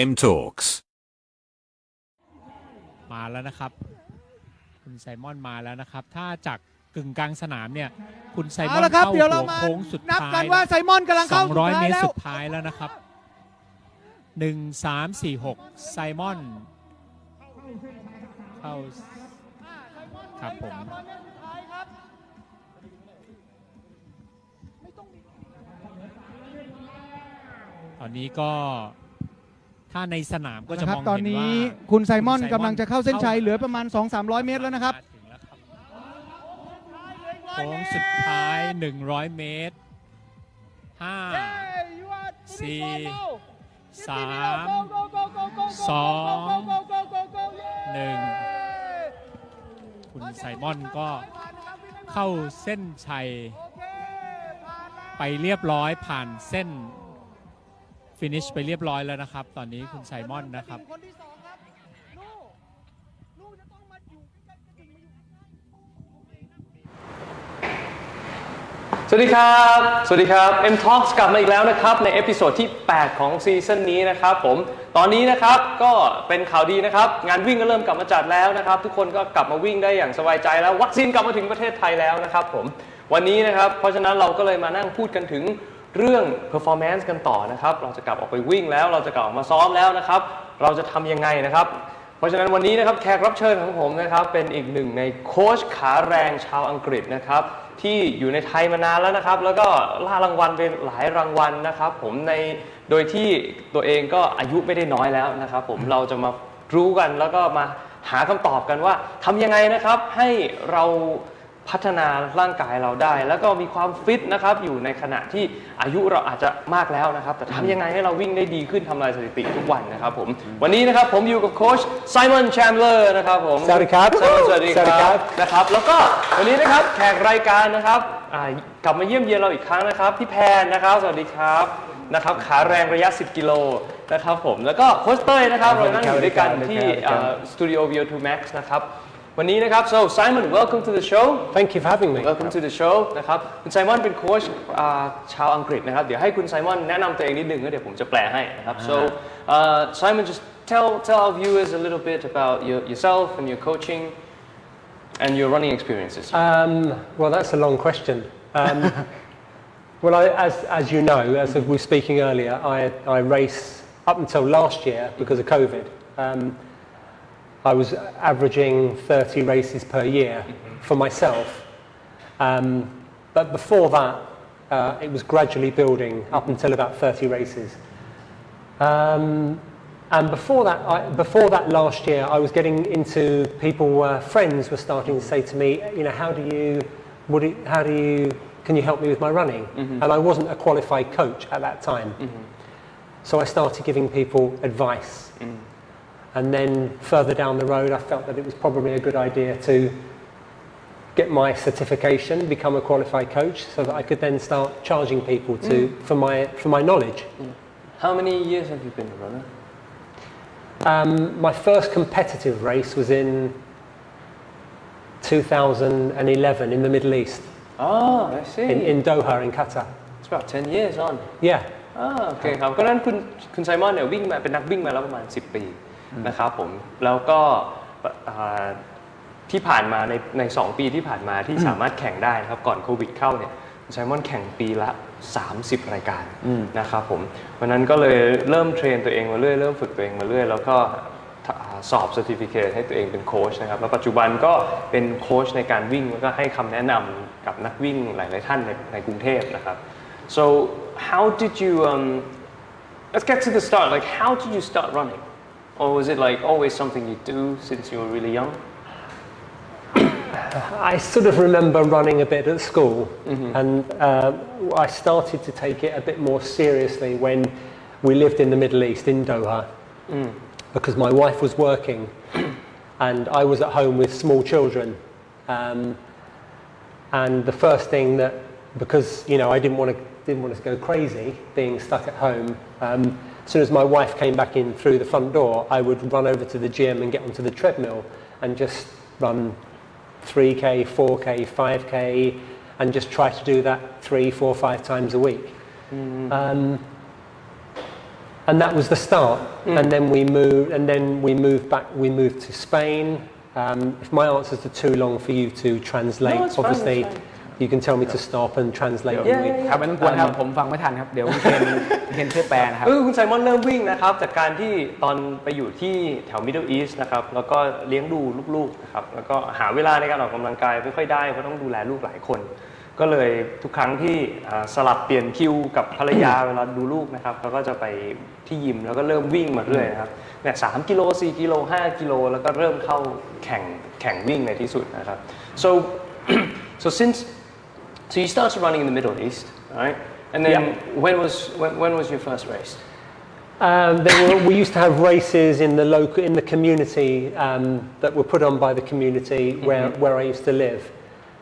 M Talks มาแล้วนะครับคุณไซมอนมาแล้วนะครับถ้าจากกึ่งกลางสนามเนี่ยคุณไซมอนเข้าหัวโค้งสุดท้ายนับกันว่าไซมอนกำลังเข้า200 เมตรสุดท้ายแล้วนะครับ1 3 4 6ไซมอนเข้าครับผมตอนนี้ก็ถ้าในสนามก็จะมองเห็นว่าตอนนี้คุณไซมอนกำลังจะเข้าเส้นชัยเหลือประมาณ 2-300 เมตรแล้วนะครับโค้งสุดท้าย100 เมตร5 4 3 2 1คุณไซมอนก็เข้าเส้นชัยไปเรียบร้อยผ่านเส้นฟินิชไปเรียบร้อยแล้วนะครับตอนนี้คุณไซมอนนะครับสวัสดีครับสวัสดีครับ M Talks กลับมาอีกแล้วนะครับในเอพิโซดที่8ของซีซั่นนี้นะครับผมตอนนี้นะครับก็เป็นข่าวดีนะครับงานวิ่งก็เริ่มกลับมาจัดแล้วนะครับทุกคนก็กลับมาวิ่งได้อย่างสบายใจแล้ววัคซีนกลับมาถึงประเทศไทยแล้วนะครับผมวันนี้นะครับเพราะฉะนั้นเราก็เลยมานั่งพูดกันถึงเรื่อง performance กันต่อนะครับเราจะกลับออกไปวิ่งแล้วเราจะกลับออกมาซ้อมแล้วนะครับเราจะทำยังไงนะครับเพราะฉะนั้นวันนี้นะครับแขกรับเชิญของผมนะครับเป็นอีกหนึ่งในโค้ชขาแรงชาวอังกฤษนะครับที่อยู่ในไทยมานานแล้วนะครับแล้วก็ล่ารางวัลเป็นหลายรางวัลนะครับผมโดยที่ตัวเองก็อายุไม่ได้น้อยแล้วนะครับผมเราจะมารู้กันแล้วก็มาหาคำตอบกันว่าทำยังไงนะครับให้เราพัฒนาร่างกายเราได้แล้วก็มีความฟิตนะครับอยู่ในขณะที่อายุเราอาจจะมากแล้วนะครับแต่ทำยังไงให้เราวิ่งได้ดีขึ้นทำลายสถิติทุกวันนะครับผมวันนี้นะครับผมอยู่กับโค้ชไซมอนแชมเลอร์นะครับผมสวัสดีครับสวัสดีครับนะครับแล้วก็วันนี้นะครับแขกรายการนะครับกลับมาเยี่ยมเยียนเราอีกครั้งนะครับพี่แพนนะครับสวัสดีครับนะครับขาแรงระยะ10 กิโลนะครับผมแล้วก็โค้ชเต้ยนะครับเรานั่งอยู่ด้วยกันที่สตูดิโอ VO2 Max นะครับวันนี้นะครับ so Simon welcome to the show Thank you for having me welcome to the show นะครับคุณไซมอนเป็นโค้ชชาวอังกฤษนะครับเดี๋ยวให้คุณไซมอนแนะนำตัวเองนิดนึงแล้วเดี๋ยวผมจะแปลให้นะครับ so Simon just tell our viewers a little bit about yourself and your coaching and your running experiences well that's a long question well as you know as we were speaking earlier I raced up until last year because of COVID I was averaging 30 races per year for myself, but before that it was gradually building up until about 30 races. And before that last year I was getting into friends were starting to say to me, you know, can you help me with my running? And I wasn't a qualified coach at that time. So I started giving people advice. And then further down the road, I felt that it was probably a good idea to get my certification, become a qualified coach, so that I could then start charging people for my knowledge. How many years have you been a runner? My first competitive race was in 2011 in the Middle East. Oh, I see. In Doha, in Qatar. It's about 10 years on. Yeah. โอเคครับก็นั้นคุณไซมอนเนี่ยวิ่งมาเป็นนักวิ่งมาแล้วประมาณ10 ปีนะครับผมแล้วก็ที่ผ่านมาใน2 ปีที่ผ่านมาที่สามารถแข่งได้นะครับก่อนโควิดเข้าเนี่ยไซมอนแข่งปีละ30 รายการนะครับผมวันนั้นก็เลยเริ่มเทรนตัวเองมาเรื่อยเริ่มฝึกตัวเองมาเรื่อยแล้วก็สอบ certificate ให้ตัวเองเป็นโค้ชนะครับแล้วปัจจุบันก็เป็นโค้ชในการวิ่งแล้วก็ให้คำแนะนำกับนักวิ่งหลายๆท่านในกรุงเทพนะครับ so how did you let's get to the start like how did you start running or was it like always something you do since you were really young I sort of remember running a bit at school and I started to take it a bit more seriously when we lived in the Middle East in Doha because my wife was working and I was at home with small children and the first thing that because you know I didn't want to go crazy being stuck at home as soon as my wife came back in through the front door I would run over to the gym and get onto the treadmill and just run 3k 4k 5k and just try to do that 3 4 5 times a week and that was the start. And then we moved back. We moved to Spain. If my answers are too long for you to translate, No, it's fine, obviously it's fine. you can tell me to stop and translate.เดี๋ยว in week. ครับไม่ต้องกลัวครับผมฟังไม่ทันครับเดี๋ยวคุณเคนช่วยแปลนะครับ คุณไซมอนเริ่มวิ่งนะครับจากการที่ตอนไปอยู่ที่แถว Middle East นะครับแล้วก็เลี้ยงดูลูกๆนะครับแล้วก็หาเวลาในการออกกำลังกายไม่ค่อยได้เพราะต้องดูแลลูกหลายคน ก็เลยทุกครั้งที่สลับเปลี่ยนคิวกับภรรยา เวลาดูลูกนะครับเราก็จะไปที่ยิมแล้วก็เริ่มวิ่งมาเรื่อยนะครับเนี่ย3 กิโล 4 กิโล 5 กิโลแล้วก็เริ่มเข้าแข่งวิ่งในที่สุดนะครับ so so you started running in the Middle East, right? And then when was your first race? We used to have races in the community that were put on by the community where I used to live,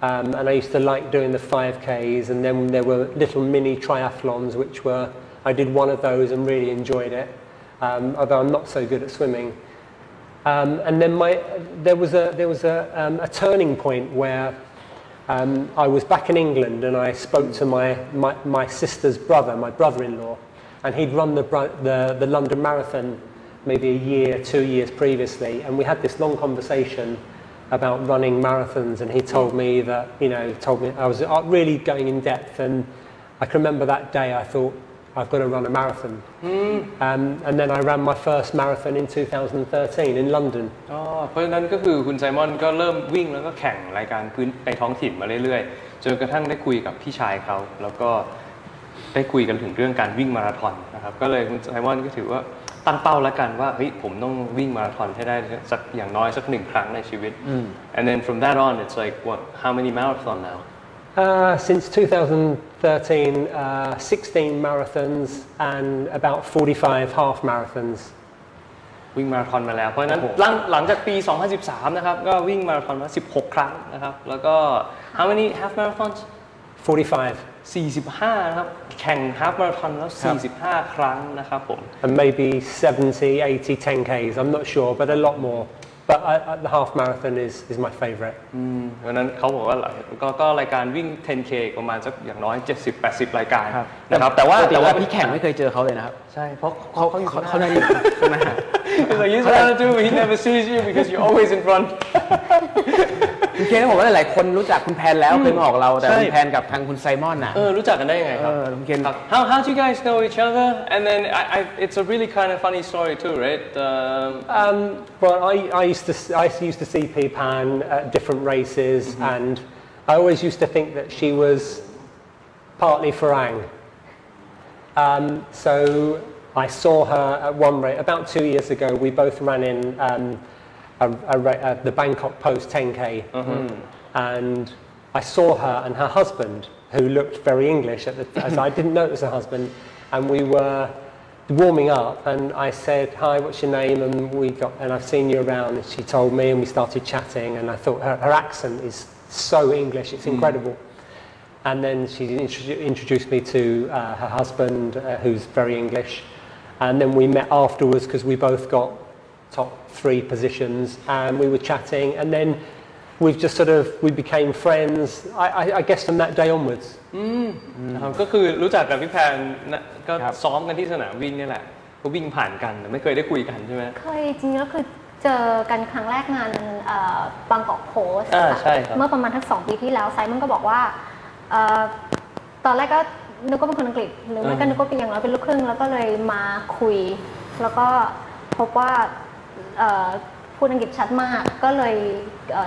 and I used to like doing the 5Ks, and then there were little mini triathlons I did one of those and really enjoyed it, although I'm not so good at swimming. And then there was a turning point where I was back in England and I spoke to my sister's brother, my brother-in-law, and he'd run the London Marathon maybe a year, 2 years previously, and we had this long conversation about running marathons, and he told me that, I was really going in depth, and I can remember that day I thought, I've got to run a marathon. And then I ran my first marathon in 2013 in London. เพราะฉะนั้นก็คือคุณไซมอนก็เริ่มวิ่งแล้วก็แข่งรายการพื้นในท้องถิ่นมาเรื่อยๆจนกระทั่งได้คุยกับพี่ชายเขาแล้วก็ได้คุยกันถึงเรื่องการวิ่งมาราธอนนะครับก็เลยคุณไซมอนก็ถือว่าตั้งเป้าแล้วกันว่าเฮ้ยผมต้องวิ่งมาราธอนให้ได้สักอย่างน้อยสัก1 ครั้งในชีวิต and then from that on it's like what how many marathon now Since 2013, 16 marathons and about 45 half marathons. วิ่งมาราธอนมาแล้วเพราะฉะนั้นหลังจากปี 2013 นะครับก็วิ่งมาราธอนมา16 ครั้งนะครับแล้วก็ how many half marathons 45 นะครับแข่ง half marathon แล้ว 45 ครั้งนะครับผม and maybe 70, 80, 10Ks. I'm not sure, but a lot more. But the half marathon is my favorite. เพราะนั้นเขาบอกว่าก็รายการวิ่ง 10K ประมาณสักอย่างน้อย 70-80 รายการนะครับแต่ว่าพี่แข่งไม่เคยเจอเขาเลยนะครับใช่เพราะเขาได้ยินใช่ไหมฮะ He's like you trying to do he never sees you because you're always in front คุณเคนบอกว่าหลายๆคนรู้จักคุณแพนแล้วเคยมาออกเราแต่คุณแพนกับทางคุณไซมอนน่ะรู้จักกันได้ยังไงครับคุณเคน How do you guys know each other and then it's a really kind of funny story too right Well I used to see Pan at different races and I always used to think that she was partly Farang. So I saw her at one race about 2 years ago. We both ran in the Bangkok Post 10K, and I saw her and her husband, who looked very English as I didn't know it was her husband, and we were warming up, and I said, "Hi, what's your name?" And I've seen you around. And she told me, and we started chatting, and I thought her accent is so English, it's incredible. And then she introduced me to her husband, who's very English. And then we met afterwards because we both got top 3 positions, and we were chatting. And then we've just we became friends. I guess from that day onwards. ก็คือรู้จักกับพี่แพนก็ซ้อมกันที่สนามวิ่งนี่แหละก็วิ่งผ่านกันแต่ไม่เคยได้คุยกันใช่ไหมเคยจริงๆแล้วคือเจอกันครั้งแรกงานบางกอกโพสต์เมื่อประมาณทั้ง2 ปีที่แล้วไซมอนก็บอกว่าตอนแรกก็นึกว่าเป็นคนอังกฤษหรือไม่ก็นึกว่าเป็นอย่างน้อยเป็นลูกครึ่งแล้วก็เลยมาคุยแล้วก็พบว่าพูดอังกฤษชัดมากก็เลย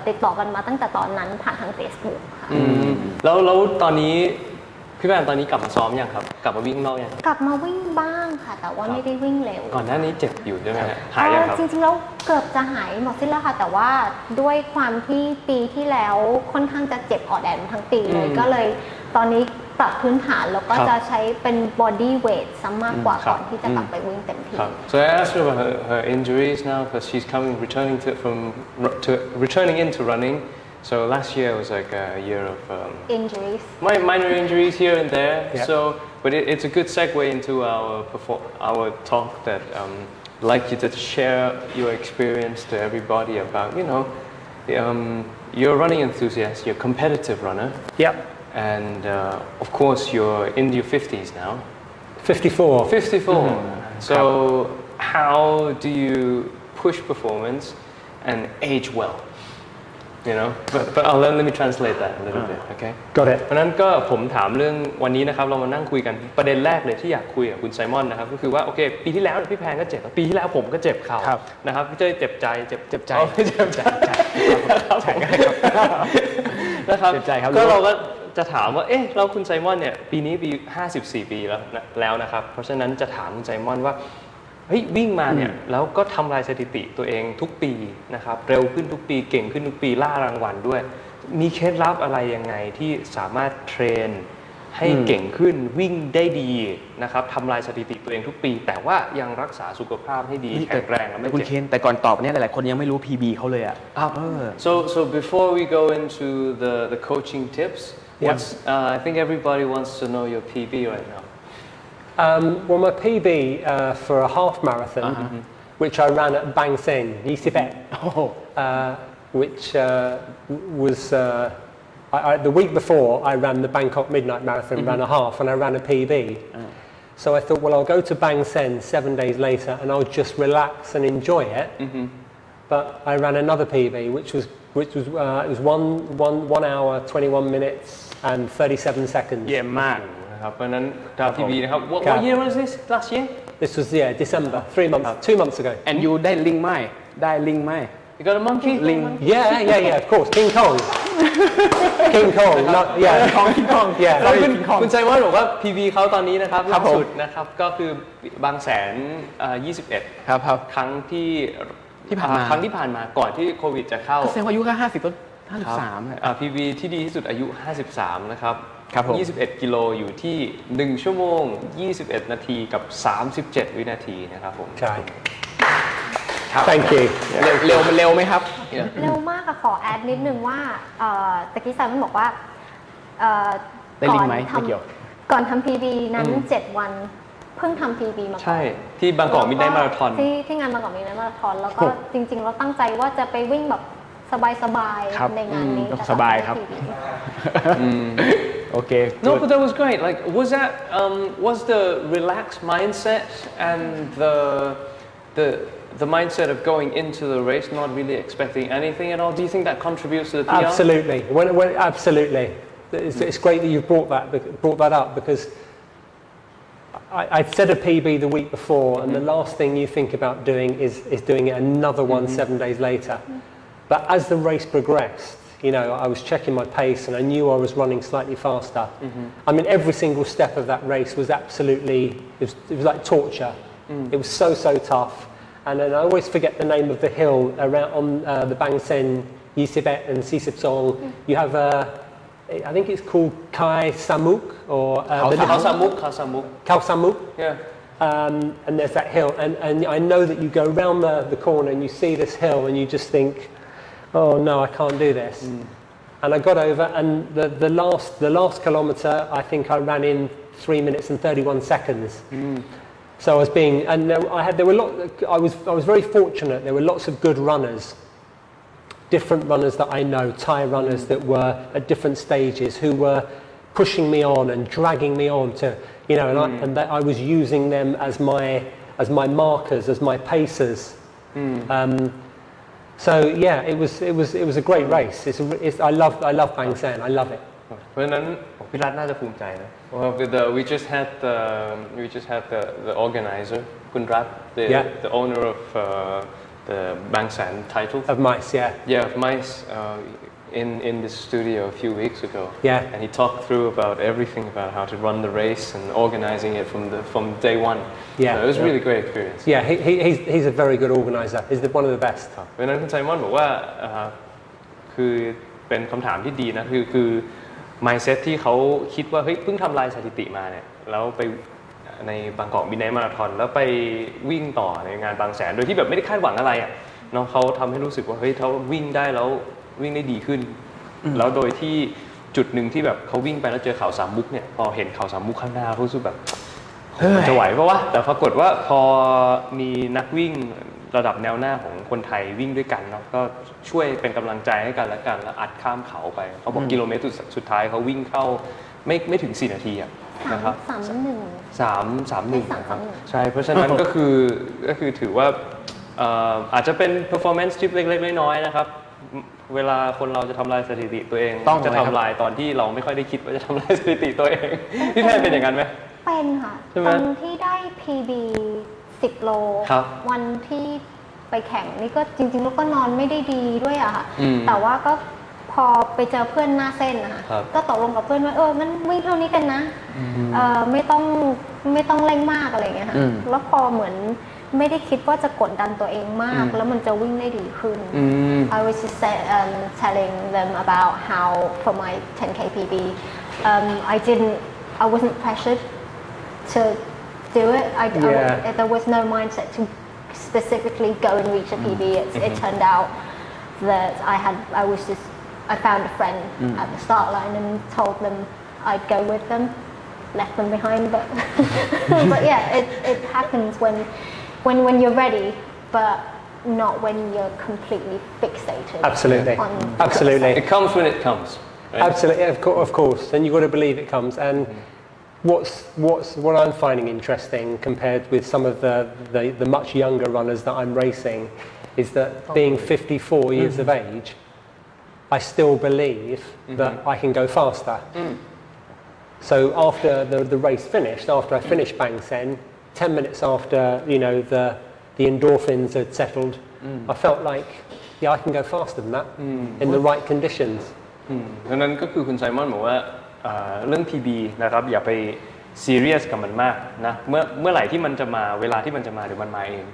ติดต่อกันมาตั้งแต่ตอนนั้นผ่านทาง Facebook ค่ะแล้วตอนนี้พี่แพนตอนนี้กลับมาซ้อมยังครับกลับมาวิ่งนอกยังกลับมาวิ่งบ้างค่ะแต่ว่าไม่ได้วิ่งเร็วก่อนหน้านี้เจ็บอยู่ใช่ไหมหายยังครับจริงๆแล้วเกือบจะหายหมดสิ้นแล้วค่ะแต่ว่าด้วยความที่ปีที่แล้วค่อนข้างจะเจ็บออดแอดทั้งปีเลยก็เลยตอนนี้ปรับพื้นฐานแล้วก็จะใช้เป็น body weight ซะมากกว่าก่อนที่จะกลับไปวิ่งเต็มที่ So I asked her about her injuries now because she's returning into running. So last year was like a year of injuries. Minor injuries here and there. Yeah. So, but it's a good segue into our talk that I'd like you to share your experience to everybody about you're a running enthusiast, you're a competitive runner. Yep. And of course you're in your 50s now. 54. 54. So how do you push performance and age well? You know, but let me translate that a little bit, okay? Got it. เพราะนั้นก็ผมถามเรื่องวันนี้นะครับเรามานั่งคุยกันประเด็นแรกเลยที่อยากคุยกับคุณไซมอนนะครับก็คือว่าโอเคปีที่แล้วพี่แพนก็เจ็บปีที่แล้วผมก็เจ็บเข่านะครับพี่เจ้ยเจ็บใจเจ็บใจนะครับก็เราก็จะถามว่าเอ๊ะเราคุณไซมอนเนี่ยปีนี้ปี54 ปีแล้วนะครับเพราะฉะนั้นจะถามคุณไซมอนว่าเฮ้ยวิ่งมาเนี่ยแล้วก็ทำลายสถิติตัวเองทุกปีนะครับเร็วขึ้นทุกปีเก่งขึ้นทุกปีล่ารางวัลด้วยมีเคล็ดลับอะไรยังไงที่สามารถเทรนให้เก่งขึ้นวิ่งได้ดีนะครับทำลายสถิติตัวเองทุกปีแต่ว่ายังรักษาสุขภาพให้ดีแข็งแรงและไม่ คุณ เจ็บ เคนแต่ก่อนตอบเนี่ยหลายๆคนยังไม่รู้ PB เขาเลยอ่ะ So before we go into the coaching tips what's I think everybody wants to know your PB right now Well, my PB for a half marathon, which I ran at Bang Sen, Yisibet, which was the week before I ran the Bangkok Midnight Marathon, ran a half, and I ran a PB. So I thought, well, I'll go to Bang Sen 7 days later, and I'll just relax and enjoy it. But I ran another PB, which was it was 1 hour 21 minutes and 37 seconds. เยี่ยมมาก ครับเพราะฉะนั้นดาว PB นะครับ What year was this last year This was December, 2 months ago. and you ได้ลิงไหมได้ลิงไหม You got a monkey ลิง Yeah, of course, King Kong. King Kong, not, yeah. King Kong Yeah. แล้วคุณไซมอนบอกว่า PB เขาตอนนี้นะครับล่าสุดนะครับก็คือบางแสน21 ครับ ครั้งที่ผ่านมาก่อนที่โควิดจะเข้า แสดงว่าอายุก็50ต้น53 PB ที่ดีที่สุดอายุ53นะครับ ครับผม 21 กิโลอยู่ที่1ชั่วโมง21 นาทีกับ37 วินาทีนะครับผม Okay. Thank you. เร็วไหมครับ เร็วมากอะขอแอดนิดนึงว่าตะกี้ไซมันบอกว่า ได้ลิงก์ไหมไม่เกี่ยว ก่อนทำ PB นั้น 7 วันเพิ่งทำ PB มาก่อน ใช่ที่บางกอกมิดไนท์มาราธอน ที่งานบางกอกมิดไนท์มาราธอนแล้วก็จริงๆเราตั้งใจว่าจะไปวิ่งแบบสบาย ครับ ๆในงานนี้แต่ สบายครับ PB โอเค No, but that was great. Like, was the relaxed mindset and the mindset of going into the race not really expecting anything at all? Do you think that contributes to the PR? Absolutely. Absolutely. It's great that you brought that up because I set a PB the week before, and the last thing you think about doing is doing it another one 7 days later. But as the race progressed, you know, I was checking my pace and I knew I was running slightly faster. I mean, every single step of that race was absolutely, it was like torture. It was so tough. And then I always forget the name of the hill around on the Bang Sen, Yisibet and Sisipsol. You have I think it's called Kai Samuk or Khao Samuk. Yeah. And there's that hill, and I know that you go round the corner and you see this hill and you just think, oh no, I can't do this. And I got over, and the last kilometre, I think I ran in 3 minutes and 31 seconds. So I was being, and I was very fortunate. There were lots of good runners, different runners that I know, Thai runners that were at different stages who were pushing me on and dragging me on to, you know, and that I was using them as my markers, as my pacers. So yeah, it was a great race. I love Bang Sen. I love it. เพราะฉะนั้นพี่รัฐน่าจะภูมิใจนะ we just had the organizer คุณรัฐ the owner of the Bang Sen title Of mice, yeah. of mice in the studio a few weeks ago. Yeah. And he talked through about everything about how to run the race and organizing it from day one. Yeah. So it was a really great experience. Yeah, he's a very good organizer. He's one of the best. เพราะฉะนั้นคุณไซมอนบอกว่าคือเป็นคำถามที่ดีนะคือ mindset ที่เขาคิดว่าเฮ้ยเพิ่งทำลายสถิติมาเนี่ยแล้วไปในบางกอกมิดไนท์มาราธอนแล้วไปวิ่งต่อในงานบางแสนโดยที่แบบไม่ได้คาดหวังอะไรอ่ะเนาะเขาทำให้รู้สึกว่าเฮ้ยเขาวิ่งได้แล้ววิ่งได้ดีขึ้นแล้วโดยที่จุดหนึ่งที่แบบเขาวิ่งไปแล้วเจอเขาสามมุกเนี่ยพอเห็นเขาสามมุกข้างหน้าเขารู้สึกแบบมันจะไหวปะวะแต่ปรากฏว่าพอมีนักวิ่ง ระดับแนวหน้าของคนไทยวิ่งด้วยกันเนาะก็ช่วยเป็นกำลังใจให้กันและกันแล้วอัดข้ามเขาไปเขาบอกกิโลเมตรสุดท้ายเขาวิ่งเข้าไม่ถึง4 นาทีนะครับ3:31นะครับใช่เพราะฉะนั้นก็คือถือว่าอาจจะเป็น performance ที่เล็กๆน้อยๆนะครับเวลาคนเราจะทำลายสถิติตัวเองจะทำลายตอนที่เราไม่ค่อยได้คิดว่าจะทำลายสถิติตัวเองพี่แพนเป็นอย่างนั้นไหมเป็นค่ะตอนที่ได้ PB 10 โลวันที่ไปแข่งนี่ก็จริงๆแล้วก็นอนไม่ได้ดีด้วยอะค่ะแต่ว่าก็พอไปเจอเพื่อนหน้าเส้นนะคะก็ตกลงกับเพื่อนว่างั้นวิ่งเท่านี้กันนะไม่ต้องเร่งมากอะไรอย่างเงี้ยค่ะแล้วพอเหมือนไม่ได้คิดว่าจะกดดันตัวเองมากแล้วมันจะวิ่งได้ดีขึ้น I was just telling them about how for my 10K PB I wasn't pressured to do it there was no mindset to specifically go and reach a PB it turned out that I found a friend at the start line and told them I'd go with them left them behind but but yeah it happens when you're ready but not when you're completely fixated absolutely it comes when it comes right? Absolutely of course and you've got to believe it comes and what I'm finding interesting compared with some of the much younger runners that I'm racing is that being 54 years of age I still believe that I can go faster. So after the race finished, after I finished Bang Sen, 10 minutes after the endorphins had settled, I felt like I can go faster than that in the right conditions. ดังนั้นก็คือคุณไซมอนบอกว่าเรื่อง PB นะครับอย่าไปซีเรียสกับมันมากนะเมื่อไหร่ที่มันจะมาเวลาที่มันจะมาเดี๋ยวมันมาเอง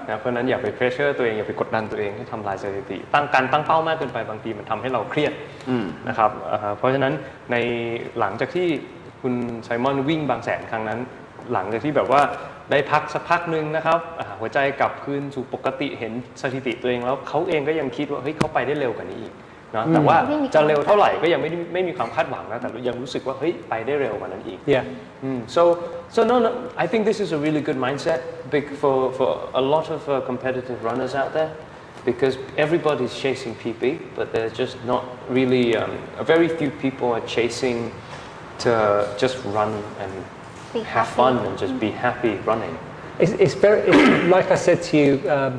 นะเพราะนั้นอย่าไปเพรสเชอร์ตัวเองอย่าไปกดดันตัวเองให้ทำลายสถิติตั้งเป้ามากเกินไปบางทีมันทำให้เราเครียดนะครับเพราะฉะนั้นในหลังจากที่คุณไซมอนวิ่งบางแสนครั้งนั้นหลังจากที่แบบว่าได้พักสักพักนึงนะครับหัวใจกลับคืนสู่ปกติเห็นสถิติตัวเองแล้วเขาเองก็ยังคิดว่าเฮ้ยเขาไปได้เร็วกว่านี้อีกนะแต่ว่าจะเร็วเท่าไหร่ก็ยังไม่มีความคาดหวังนะแต่ยังรู้สึกว่าเฮ้ยไปได้เร็วกว่านั้นอีก so no I think this is a really good mindset for a lot of competitive runners out there because everybody's chasing PB but there's just not really very few people are chasing to just run and have fun and just be happy running it's like I said to you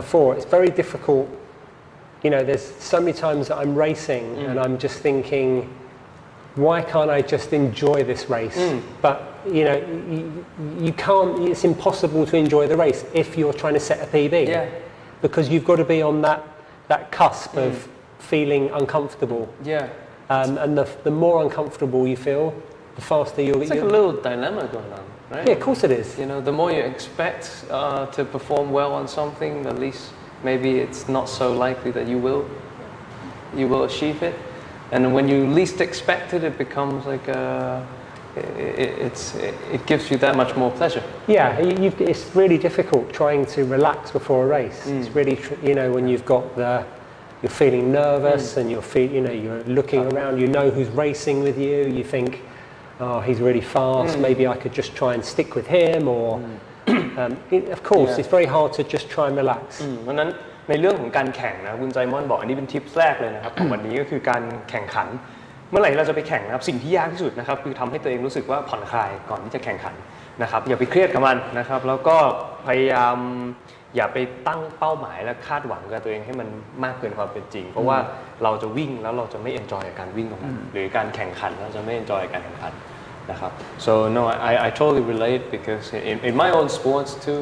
before it's very difficult. There's so many times that I'm racing and I'm just thinking, why can't I just enjoy this race? But, you can't, it's impossible to enjoy the race if you're trying to set a PB. Yeah. Because you've got to be on that cusp of feeling uncomfortable. Yeah. And the more uncomfortable you feel, the faster you'll get. It's like a little dilemma going on, right? Yeah, of course it is. The more you expect to perform well on something, at least maybe it's not so likely that you will achieve it, and when you least expect it, it becomes like it gives you that much more pleasure. Yeah, it's really difficult trying to relax before a race. It's really when you've got you're feeling nervous and you're looking around. You know who's racing with you. You think, oh, he's really fast. Maybe I could just try and stick with him or. Of course, it's very hard to just try and relax. เพราะนั้นในเรื่องของการแข่งนะคุณไซมอนบอกอันนี้เป็นทิปแรกเลยนะครับของวันนี้ก็คือการแข่งขันเมื่อไหร่เราจะไปแข่งนะครับสิ่งที่ยากที่สุดนะครับคือทำให้ตัวเองรู้สึกว่าผ่อนคลายก่อนที่จะแข่งขันนะครับอย่าไปเครียดกับมันนะครับแล้วก็พยายามอย่าไปตั้งเป้าหมายและคาดหวังกับตัวเองให้มันมากเกินความเป็นจริงเพราะว่าเราจะวิ่งแล้วเราจะไม่เอนจอยกับการวิ่งตรงนั้นหรือการแข่งขันเราจะไม่เอนจอยกับการแข่งขันSo no, I totally relate because in my own sports too,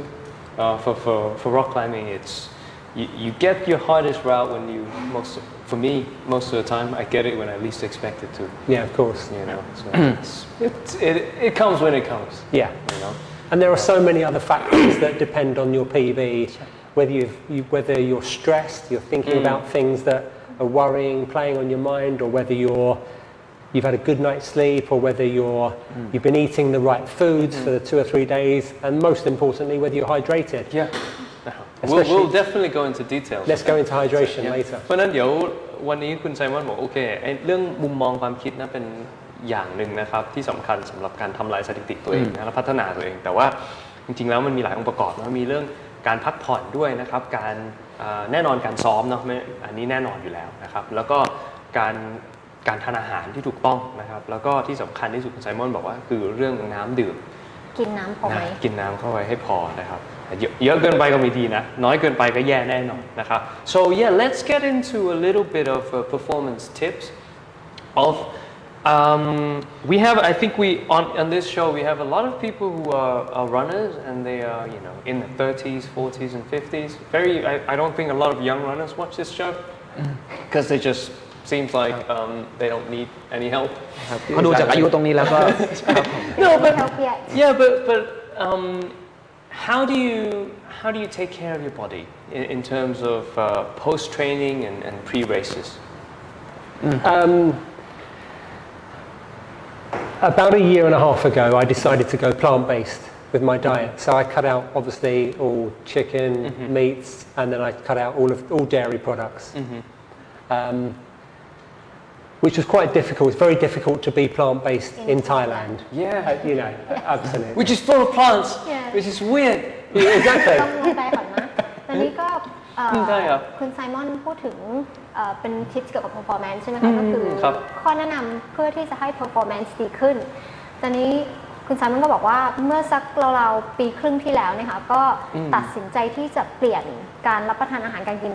for rock climbing, it's you get your hardest route when you for me most of the time I get it when I least expect it to. Yeah, of course. So it comes when it comes. Yeah. And there are so many other factors that depend on your PB, whether you're stressed, you're thinking about things that are worrying, playing on your mind, or whether you've had a good night's sleep or whether you've been eating the right foods for the 2 or 3 days and most importantly whether you're hydrated. Yeah. We'll definitely go into details. Let's go into hydration later. เพราะนั้นเดี๋ยววันนี้คุณไซมอนบอกโอเคเรื่องมุมมองความคิดนะเป็นอย่างหนึ่งนะครับที่สำคัญสำหรับการทำลายสถิติตัวเองและพัฒนาตัวเองแต่ว่าจริงๆแล้วมันมีหลายองค์ประกอบนะมีเรื่อง การพักผ่อนด้วยนะครับการแน่นอนการซ้อมเนาะอันนี้แน่นอนอยู่แล้วนะครับแล้วก็การทานอาหารที่ถูกต้องนะครับแล้วก็ที่สำคัญที่สุดคุณไซมอนบอกว่าคือเรื่องน้ำดื่มกินน้ำพอไหมกินน้ำเข้าไปให้พอนะครับเยอะเกินไปก็ไม่ดีนะน้อยเกินไปก็แย่แน่นอนนะครับ so yeah let's get into a little bit of performance tips of we have I think we on this show we have a lot of people who are runners and they are in the 30s 40s and 50s I don't think a lot of young runners watch this show because they just seems like they don't need any help ก็ดูจากอายุตรงนี้แล้วก็ no but help yet yeah but how do you take care of your body in terms of post training and pre races About a year and a half ago, I decided to go plant-based with my diet. So I cut out, obviously, all chicken, meats, and then I cut out all dairy products, which was quite difficult. It's very difficult to be plant-based in Thailand. Yeah, absolutely. which is full of plants, which is weird. Exactly. ต้องใจก่อนนะตอนนี้ก็ได้ครับ คุณไซมอนพูดถึงเป็นทิปเกี่ยวกับ performance ใช่ไหมคะก็คือข้อแนะนำเพื่อที่จะให้ performance ดีขึ้นตอนนี้คุณไซมอนก็บอกว่าเมื่อสักราวๆปีครึ่งที่แล้วนะคะก็ตัดสินใจที่จะเปลี่ยนการรับประทานอาหารการกิน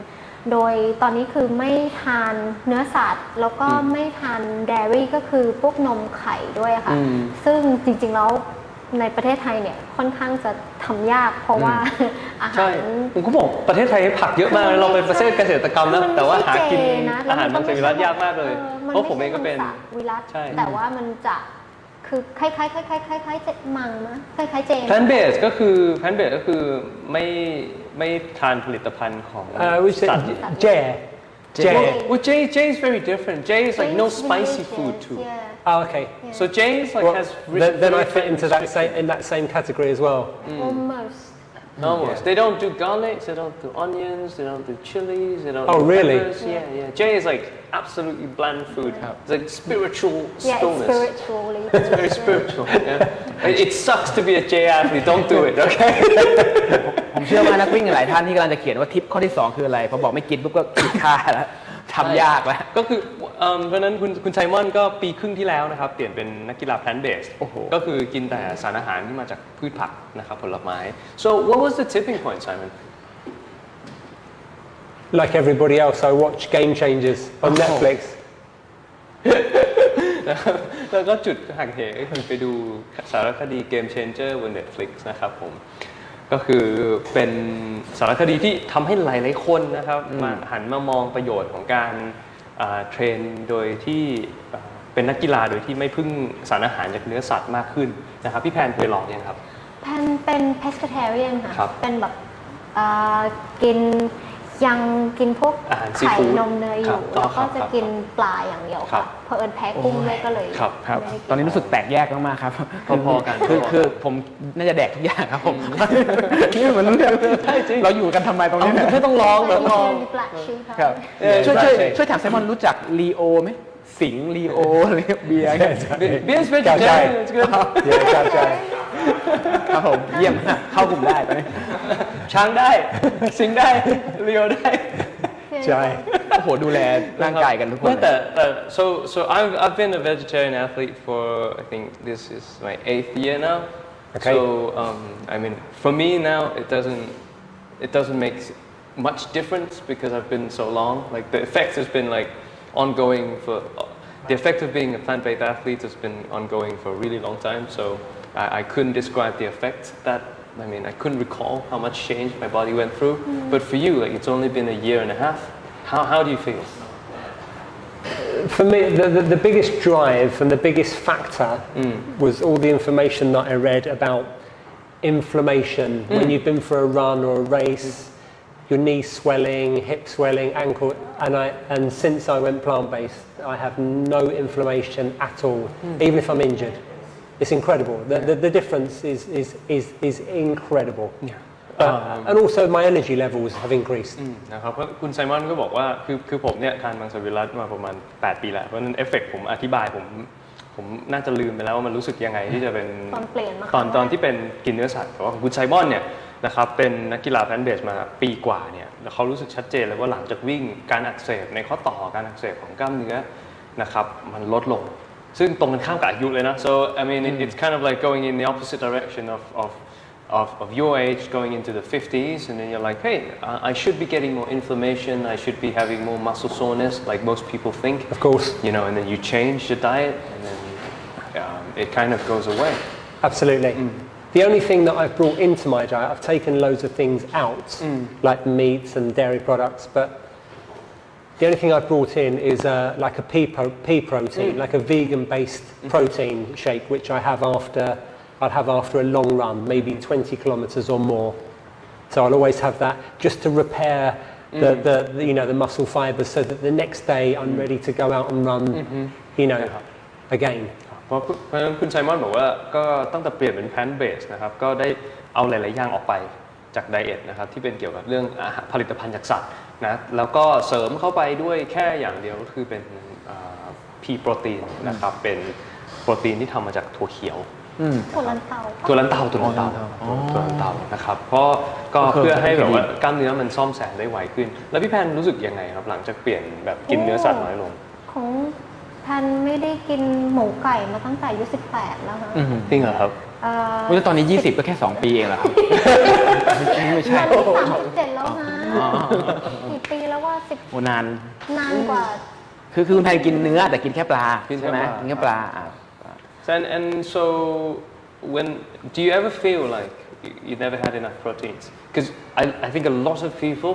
โดยตอนนี้คือไม่ทานเนื้อสัตว์แล้วก็ไม่ทาน dairy ก็คือพวกนมไข่ด้วยค่ะซึ่งจริงๆแล้วในประเทศไทยเนี่ยค่อนข้างจะทำยากเพราะว่าอาหารใช่ผมก็บอกประเทศไทยผักเยอะมากเราเป็นประเทศเกษตรกรรมนะแต่ว่าหากินอาหารมังสวิรัติยากมากเลยเพราะผมเองก็เป็นวิรัติแต่ว่ามันจะคือคล้ายๆเจมังนะคล้ายๆเจแพนเบสก็คือไม่ทานผลิตภัณฑ์ของสัตว์well Jay is very different Jay is like no spicy food too Oh, okay. So Jay is like has then I fit into that same category as well. Almost. They don't do garlics, they don't do onions, they don't do chilies, they don't do really? Peppers. Yeah. Jay is like absolutely bland food. It's like spiritual stillness. It's very spiritual. Yeah. It sucks to be a Jay athlete. Don't do it, okay? ผมเชื่อว่านักวิ่งหลายท่านที่กำลังจะเขียนว่าทิปข้อที่2คืออะไรพอบอกไม่กินปุ๊บก็ขี้ข้าแล้วทำยากแล้วก็คือเพราะนั้นคุณไซมอนก็ปีครึ่งที่แล้วนะครับเปลี่ยนเป็นนักกีฬา plant based ก็คือกินแต่สารอาหารที่มาจากพืชผักนะครับผลไม้ so what was the tipping point Simon like everybody else I watch Game Changers on Netflix แล้วก็จุดหักเหคือไปดูสารคดี Game Changer บน Netflix นะครับผมก็คือเป็นสารคดีที่ทำให้หลายๆคนนะครับมาหันมามองประโยชน์ของการเทรนโดยที่เป็นนักกีฬาโดยที่ไม่พึ่งสารอาหารจากเนื้อสัตว์มากขึ้นนะครับพี่แพนเคยลองยังครับแพนเป็น pescatarian ค่ะเป็นแบบกินพวกไข่นมเนยอยู่แล้วก็จะกินปลาอย่างเดียวค่ะเพราะเอิญแพ้กุ้งด้วยก็เลยครับตอนนี้รู้สึกแตกแยกมากๆครับพอๆกันคือผมน่าจะแดกทุกอย่างครับผมนี่เหมือนเราอยู่กันทำไมตรงนี้ไม่ต้องร้องครับช่วยถามไซมอนรู้จักลีโอไหมสิงลีโออะไรเบียร์is vegetarian it's good ครับผมเยี่ยมเข้ากลุ่มได้ตอนนี้ช้างได้สิงได้ลีโอได้ใช่โอ้โหดูแลร่างกายกันทุกคนแต่ so I've been a vegetarian athlete for I think this is my 8th year now so I mean for me now it doesn't make much difference because I've been so long like the effect has been like ongoing for the effect of being a plant-based athlete has been ongoing for a really long time so I couldn't describe the effect that I mean I couldn't recall how much change my body went through but for you like it's only been a year and a half how do you feel for me the biggest drive and the biggest factor was all the information that I read about inflammation when you've been for a run or a race your knee swelling, hip swelling, ankle, and since I went plant-based, I have no inflammation at all, even if I'm injured. It's incredible. The difference is incredible. And also my energy levels have increased. นะครับเพราะคุณไซมอนก็บอกว่าคือผมเนี่ยทานมังสวิรัติมาประมาณ8 ปีแล้วเพราะนั้นเอฟเฟกต์ผมอธิบายผมน่าจะลืมไปแล้วว่ามันรู้สึกยังไงที่จะเป็นตอนที่เป็นกินเนื้อสัตว์แต่ว่าคุณไซมอนเนี่ย นะครับเป็นนักกีฬาแพลนท์เบสมาปีกว่าเนี่ยแล้วเขารู้สึกชัดเจนเลยว่าหลังจากวิ่งการอักเสบในข้อต่อการอักเสบของกล้ามเนื้อนะครับมันลดลงซึ่งตรงกันข้ามกับอายุเลยนะ so I mean it's kind of like going in the opposite direction of your age going into the 50s and then you're like hey I should be getting more inflammation I should be having more muscle soreness like most people think Of course. you know and then you change the diet and then it kind of goes away Absolutely. The only thing that I've brought into my diet, I've taken loads of things out, like meats and dairy products, but the only thing I've brought in is like a pea protein, like a vegan-based protein shake, which I'll have after a long run, maybe 20 kilometers or more. So I'll always have that just to repair the muscle fibers, so that the next day I'm ready to go out and run, again. เพราะคุณไซมอนบอกว่าก็ตั้งแต่เปลี่ยนเป็นแพลนท์เบสนะครับก็ได้เอาหลายๆอย่างออกไปจากไดเอทนะครับที่เป็นเกี่ยวกับเรื่องอาหารผลิตภัณฑ์จากสัตว์นะแล้วก็เสริมเข้าไปด้วยแค่อย่างเดียวก็คือเป็นพีโปรตีนนะครับเป็นโปรตีนที่ทำมาจากถั่วเขียว ถั่วลันเตา ถั่วลันเตานะครับเพราะก็เพื่อให้แบบว่ากล้ามเนื้อมันซ่อมแซมได้ไวขึ้น แล้วพี่แพนรู้สึกยังไงครับหลังจากเปลี่ยนแบบกินเนื้อสัตว์น้อยลงของแพนไม่ได้กินหมูไก่มาตั้งแต่อายุ18แล้วค่ะ จริงเหรอครับ แล้วตอนนี้20ก็แค่2ปีเองเหรอครับไม่ใช่ 37แล้วนะกี่ปีแล้วว่า10 โอ้นาน กว่า คือคุณแพนกินเนื้อแต่กินแค่ปลาใช่ไหมกินแค่ปลาand so when do you ever feel like you never had enough proteins because I think a lot of people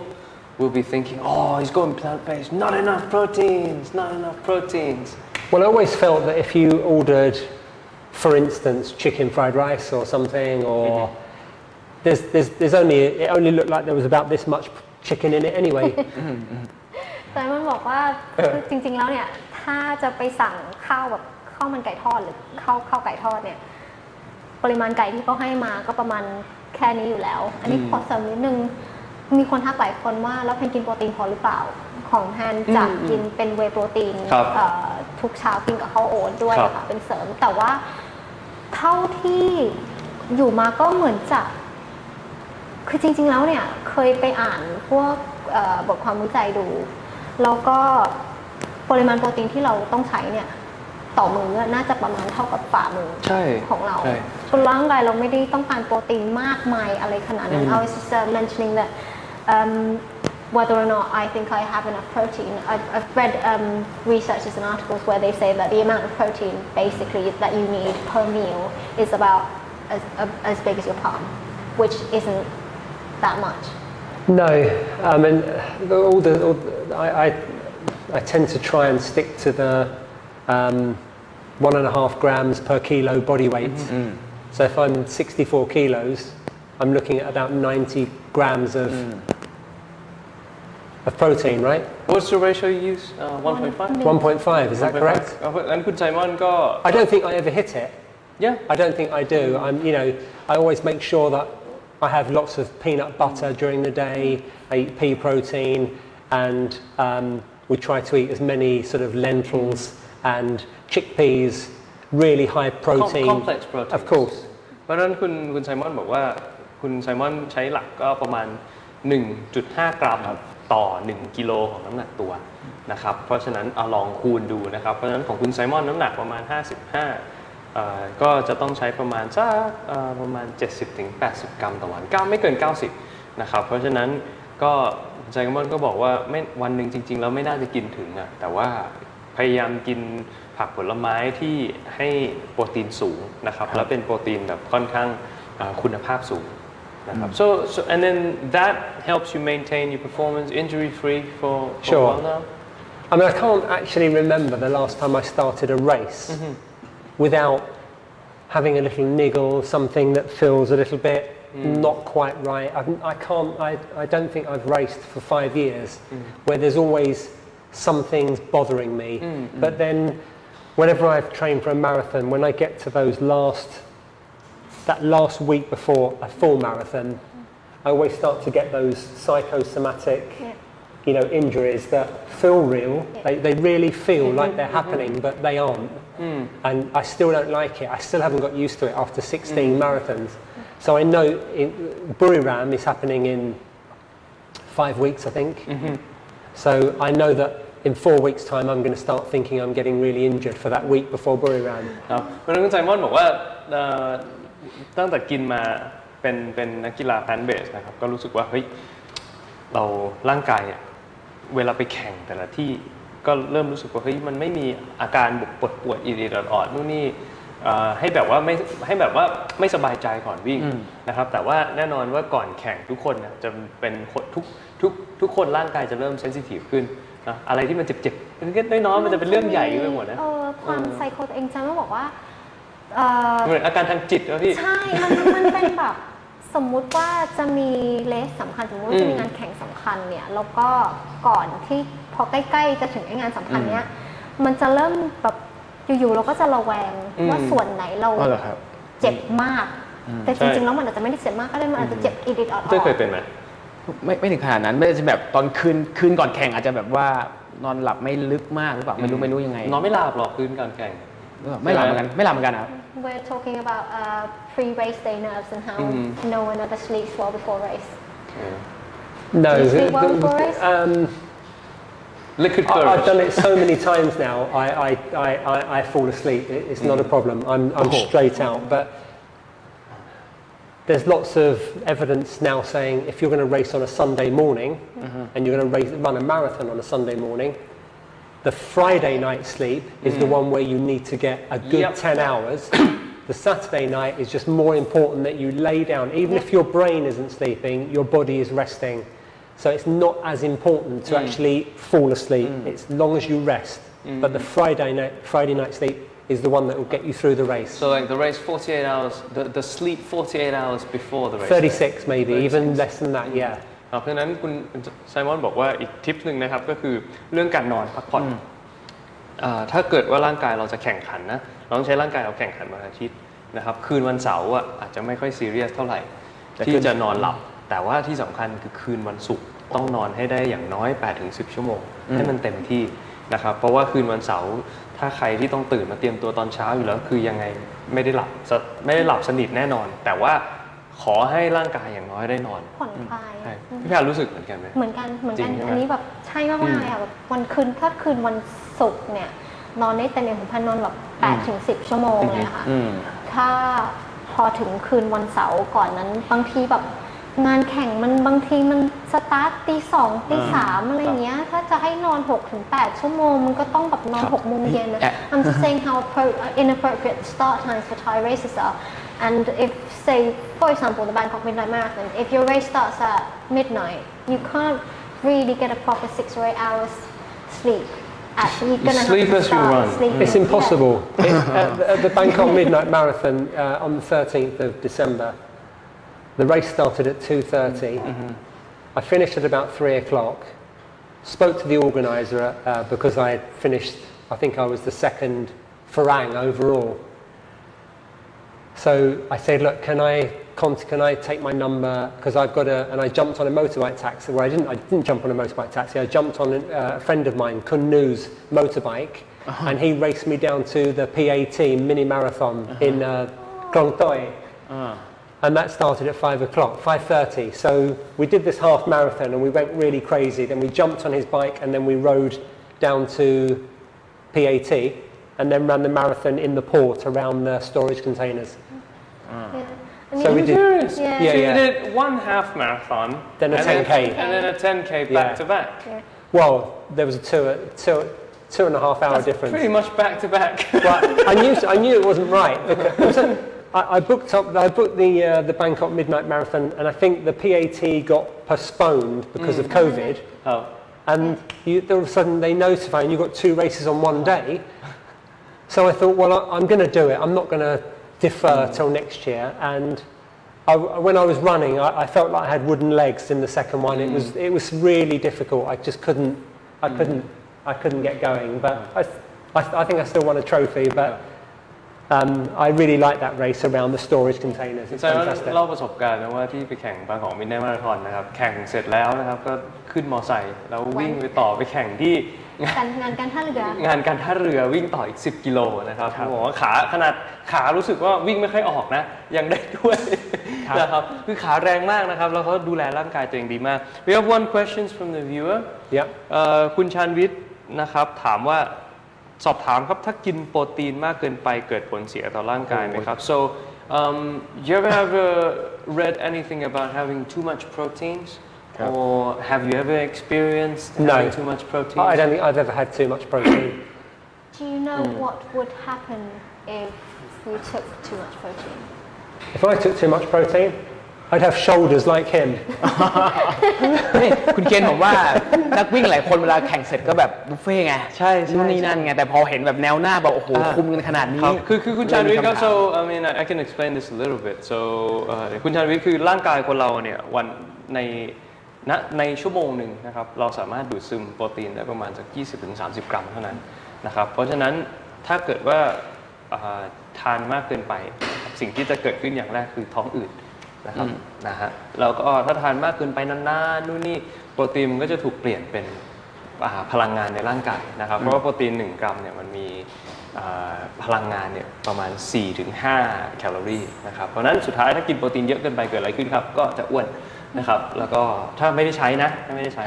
will be thinking oh he's going plant-based not enough proteins Well, I always felt that if you ordered, for instance, chicken fried rice or something, or there's only it only looked like there was about this much chicken in it anyway. แต่มันบอกว่าคือจริงๆแล้วเนี่ยถ้าจะไปสั่งข้าวแบบข้าวมันไก่ทอดหรือข้าวไก่ทอดเนี่ยปริมาณไก่ที่เขาให้มาก็ประมาณแค่นี้อยู่แล้วอันนี้ขอเสริมนิดนึงมีคนทักหลายคนว่าแล้วแพนกินโปรตีนพอหรือเปล่าของแพนจะกินเป็นเวย์โปรตีนทุกเช้ากินกับข้าวโอ๊ตด้วยนะคะเป็นเสริมแต่ว่าเท่าที่อยู่มาก็เหมือนจะคือจริงๆแล้วเนี่ยเคยไปอ่านพวกบทความวิจัยดูแล้วก็ปริมาณโปรตีนที่เราต้องใช้เนี่ยต่อมื้อน่าจะประมาณเท่ากับฝ่ามือของเราร่างกายเราไม่ได้ต้องการโปรตีนมากมายอะไรขนาดนั้น I was just mentioning that whether or not I think I have enough protein I've read researches and articles where they say that the amount of protein basically that you need per meal is about as big as your palm which isn't that much No, I mean I tend to try and stick to the 1.5 grams per kilo body weight. So if I'm 64 kilos, I'm looking at about 90 grams of protein, right? What's the ratio you use? 1.5? 1.5, is that correct? งั้นคุณไซมอนก็ I don't think I ever hit it. Yeah. I don't think I do. I always make sure that I have lots of peanut butter during the day. I eat pea protein, and we try to eat as many sort of lentils and chickpeas, really high protein. Complex protein. Of course. เพราะฉะนั้นคุณไซมอนบอกว่าคุณไซมอนใช้หลักก็ประมาณ 1.5 กรัมต่อ 1 กิโลของน้ำหนักตัวนะครับเพราะฉะนั้นเอาลองคูณดูนะครับเพราะฉะนั้นของคุณไซมอนน้ำหนักประมาณ 55ก็จะต้องใช้ประมาณประมาณ 70-80 กรัมต่อวันไม่เกิน 90นะครับเพราะฉะนั้นก็ไซมอนก็บอกว่าไม่วันหนึ่งจริงๆแล้วไม่น่าจะกินถึงแต่ว่าพยายามกินผักผลไม้ที่ให้โปรตีนสูงนะครับแล้วเป็นโปรตีนแบบค่อนข้างคุณภาพสูงนะครับ so and then that helps you maintain your performance injury free for a while now I mean I can't actually remember the last time I started a race without having a little niggle something that feels a little bit not quite right I don't think I've raced for 5 years where there's always something's bothering me but then whenever I've trained for a marathon when I get to that last week before a full marathon I always start to get those psychosomatic injuries that feel real they really feel like they're happening but they aren't and I still don't like it I still haven't got used to it after 16 marathons So I know Buriram is happening in 5 weeks, I think. So I know that in 4 weeks' time, I'm going to start thinking I'm getting really injured for that week before Buriram. ครับเพราะฉะนั้นคุณไซมอนบอกว่าตั้งแต่กินมาเป็นนักกีฬาแพลนเบสนะครับก็รู้สึกว่าเฮ้ยเราร่างกายเวลาไปแข่งแต่ละที่ก็เริ่มรู้สึกว่าเฮ้ยมันไม่มีอาการปวดปวดอีริดออดนู่นนี่ให้แบบว่าไม่สบายใจก่อนวิ่งนะครับแต่ว่าแน่นอนว่าก่อนแข่งทุกคนจะเป็นทุกคนร่างกายจะเริ่มเซนซิทีฟขึ้นนะอะไรที่มันเจ็บๆน้อยๆมันจะเป็นเรื่องใหญ่ไปหมดนะความไซโคตัวเองจำว่าบอกว่าเหมือนอาการทางจิตนะพี่ใช่มันเป็นแบบสมมุติว่าจะมีเลสสำคัญสมมติว่าจะมีงานแข่งสำคัญเนี่ยแล้วก็ก่อนที่พอใกล้ๆจะถึงงานสำคัญเนี้ยมันจะเริ่มแบบอยู่ๆเราก็จะระแวงว่าส่วนไหนเราเจ็บมากแต่จริงๆแล้วมันอาจจะไม่ได้เจ็บมากก็ได้มันอาจจะเจ็บอีดิดออดเคยเป็นไหมไม่ถึงขนาดนั้นไม่ได้แบบตอนคืนก่อนแข่งอาจจะแบบว่านอนหลับไม่ลึกมากหรือเปล่าไม่รู้ยังไงนอนไม่หลับหรอกคืนก่อนแข่งไม่หลับเหมือนกันครับ We're talking about pre-race day nerves and how no one ever sleeps well before race. No. Do you sleep well before race? Liquid courage. I've done it so many times now. I fall asleep. It's not a problem. I'm straight out. But there's lots of evidence now saying if you're going to race on a Sunday morning and you're going to run a marathon on a Sunday morning, the Friday night sleep is the one where you need to get a good 10 hours. The Saturday night is just more important that you lay down. Even if your brain isn't sleeping, your body is resting. So it's not as important to actually fall asleep. It's long as you rest. But the Friday night sleep is the one that will get you through the race. So like the race 48 hours, the sleep 48 hours before the race. 36 maybe, even less than that, yeah. เพราะฉะนั้นคุณไซมอนบอกว่าอีกทิปหนึ่งนะครับก็คือเรื่องการนอนพักผ่อนถ้าเกิดว่าร่างกายเราจะแข่งขันนะเราต้องใช้ร่างกายเราแข่งขันวันอาทิตย์นะครับคืนวันเสาร์อาจจะไม่ค่อยซีเรียสเท่าไหร่ที่จะนอนหลับแต่ว่าที่สำคัญคือคืนวันศุกร์ต้องนอนให้ได้อย่างน้อย 8-10 ชั่วโมงให้มันเต็มที่นะครับเพราะว่าคืนวันเสาร์ถ้าใครที่ต้องตื่นมาเตรียมตัวตอนเช้าอยู่แล้วคือยังไงไม่ได้หลับสนิทแน่นอนแต่ว่าขอให้ร่างกายอย่างน้อยได้นอนผ่อนคลายพี่แพรรู้สึกเหมือนกันไหมเหมือนกันอันนี้แบบใช่มากๆเลยค่ะแบบวันคืนวันศุกร์เนี่ยนอนได้เต็มของพันนอนแบบ8-10 ชั่วโมงเลยค่ะถ้าพอถึงคืนวันเสาร์ก่อนนั้นบางทีแบบงานแข่งมันบางทีมันสตาร์ทตี 2 ตี 3อะไรเงี้ยถ้าจะให้นอน 6-8 ชั่วโมงมันก็ต้องแบบนอน 6 โมงเย็นนะ I'm just saying how inappropriate start times for Thai races are and if say for example the Bangkok Midnight Marathon if your race starts at midnight you can't really get a proper 6 or 8 hours sleep you're gonna sleep have to as you run it's impossible at the Bangkok Midnight Marathon on the 13th of December the race started at 2:30 I finished at about 3 o'clock spoke to the organizer because I had finished I think I was the second Farang overall so I said look can I take my number because I've got and I jumped on a motorbike taxi well I didn't jump on a motorbike taxi I jumped on a friend of mine Kun Nu's motorbike and he raced me down to the PAT mini marathon in Klong Toi and that started at 5 o'clock 5:30 so we did this half marathon and we went really crazy then we jumped on his bike and then we rode down to PAT and then ran the marathon in the port around the storage containers so we did so you did one half marathon then a 10k and then a 10k back to back well there was a 2.5 hour difference pretty much back to back well I knew it wasn't right I booked the Bangkok Midnight Marathon and I think the PAT got postponed because of COVID and all of a sudden they notify and you've got 2 races on one day so I thought well I'm going to do it I'm not going to defer till next year and when I was running I felt like I had wooden legs in the second one it was really difficult I just couldn't get going but I think I still won a trophy but I really like that race around the storage containers. คุณ It's ไซมอน fantastic. เล่าประสบการณ์นะว่าที่ไปแข่งบางกอกมิดไนท์มาราธอนนะครับแข่งเสร็จแล้วนะครับก็ขึ้นมอไซค์แล้ววิ่งไปต่อไปแข่งที่ งานการท่าเรือง านการท่าเรือวิ่งต่ออีก10 กิโลนะครับผมบอกว่าขนาดขารู้สึกว่าวิ่งไม่ค่อยออกนะยังได้ด้วยนะครับคือขาแรงมากนะครับแล้วเขาดูแลร่างกายตัวเองดีมาก We have one question from the viewer Yep. คุณชาญวิทย์นะครับถามว่าสอบถามครับถ้ากินโปรตีนมากเกินไปเกิดผลเสียต่อร่างกายไหมครับ so you ever read anything about having too much proteins or have you ever experienced having too much protein I don't think I've ever had too much protein. Do you know what would happen if you took too much protein If I took too much protein, I'd have shoulders like him. นี่คุณเคนผมว่านักวิ่งหลายคนเวลาแข่งเสร็จก็แบบบุฟเฟ่ต์ไง ใช่ใช่ นู่นนี่นั่นไงแต่พอเห็นแบบแนวหน้าแบบโอ้โหคุมกันขนาดนี้ คือคุณชาญวิทย์ครับ so I mean I can explain this a little bit so คุณชาญวิทย์คือร่างกายคนเราเนี่ยวันในชั่วโมงหนึ่งนะครับเราสามารถดูดซึมโปรตีนได้ประมาณสัก 20-30 กรัมเท่านั้นนะครับเพราะฉะนั้นถ้าเกิดว่าทานมากเกินไปสิ่งที่จะเกิดขึ้นอย่างแรกคือท้องอืดนะครับนะฮะแล้วก็ถ้าทานมากเกินไปนานๆนู่นนี่โปรตีนมันก็จะถูกเปลี่ยนเป็นพลังงานในร่างกายนะครับเพราะว่าโปรตีน1 กรัมเนี่ยมันมีพลังงานเนี่ยประมาณ 4-5 แคลอรี่นะครับเพราะฉะนั้นสุดท้ายถ้ากินโปรตีนเยอะเกินไปเกิดอะไรขึ้นครับก็จะอ้วนนะครับแล้วก็ถ้าไม่ได้ใช้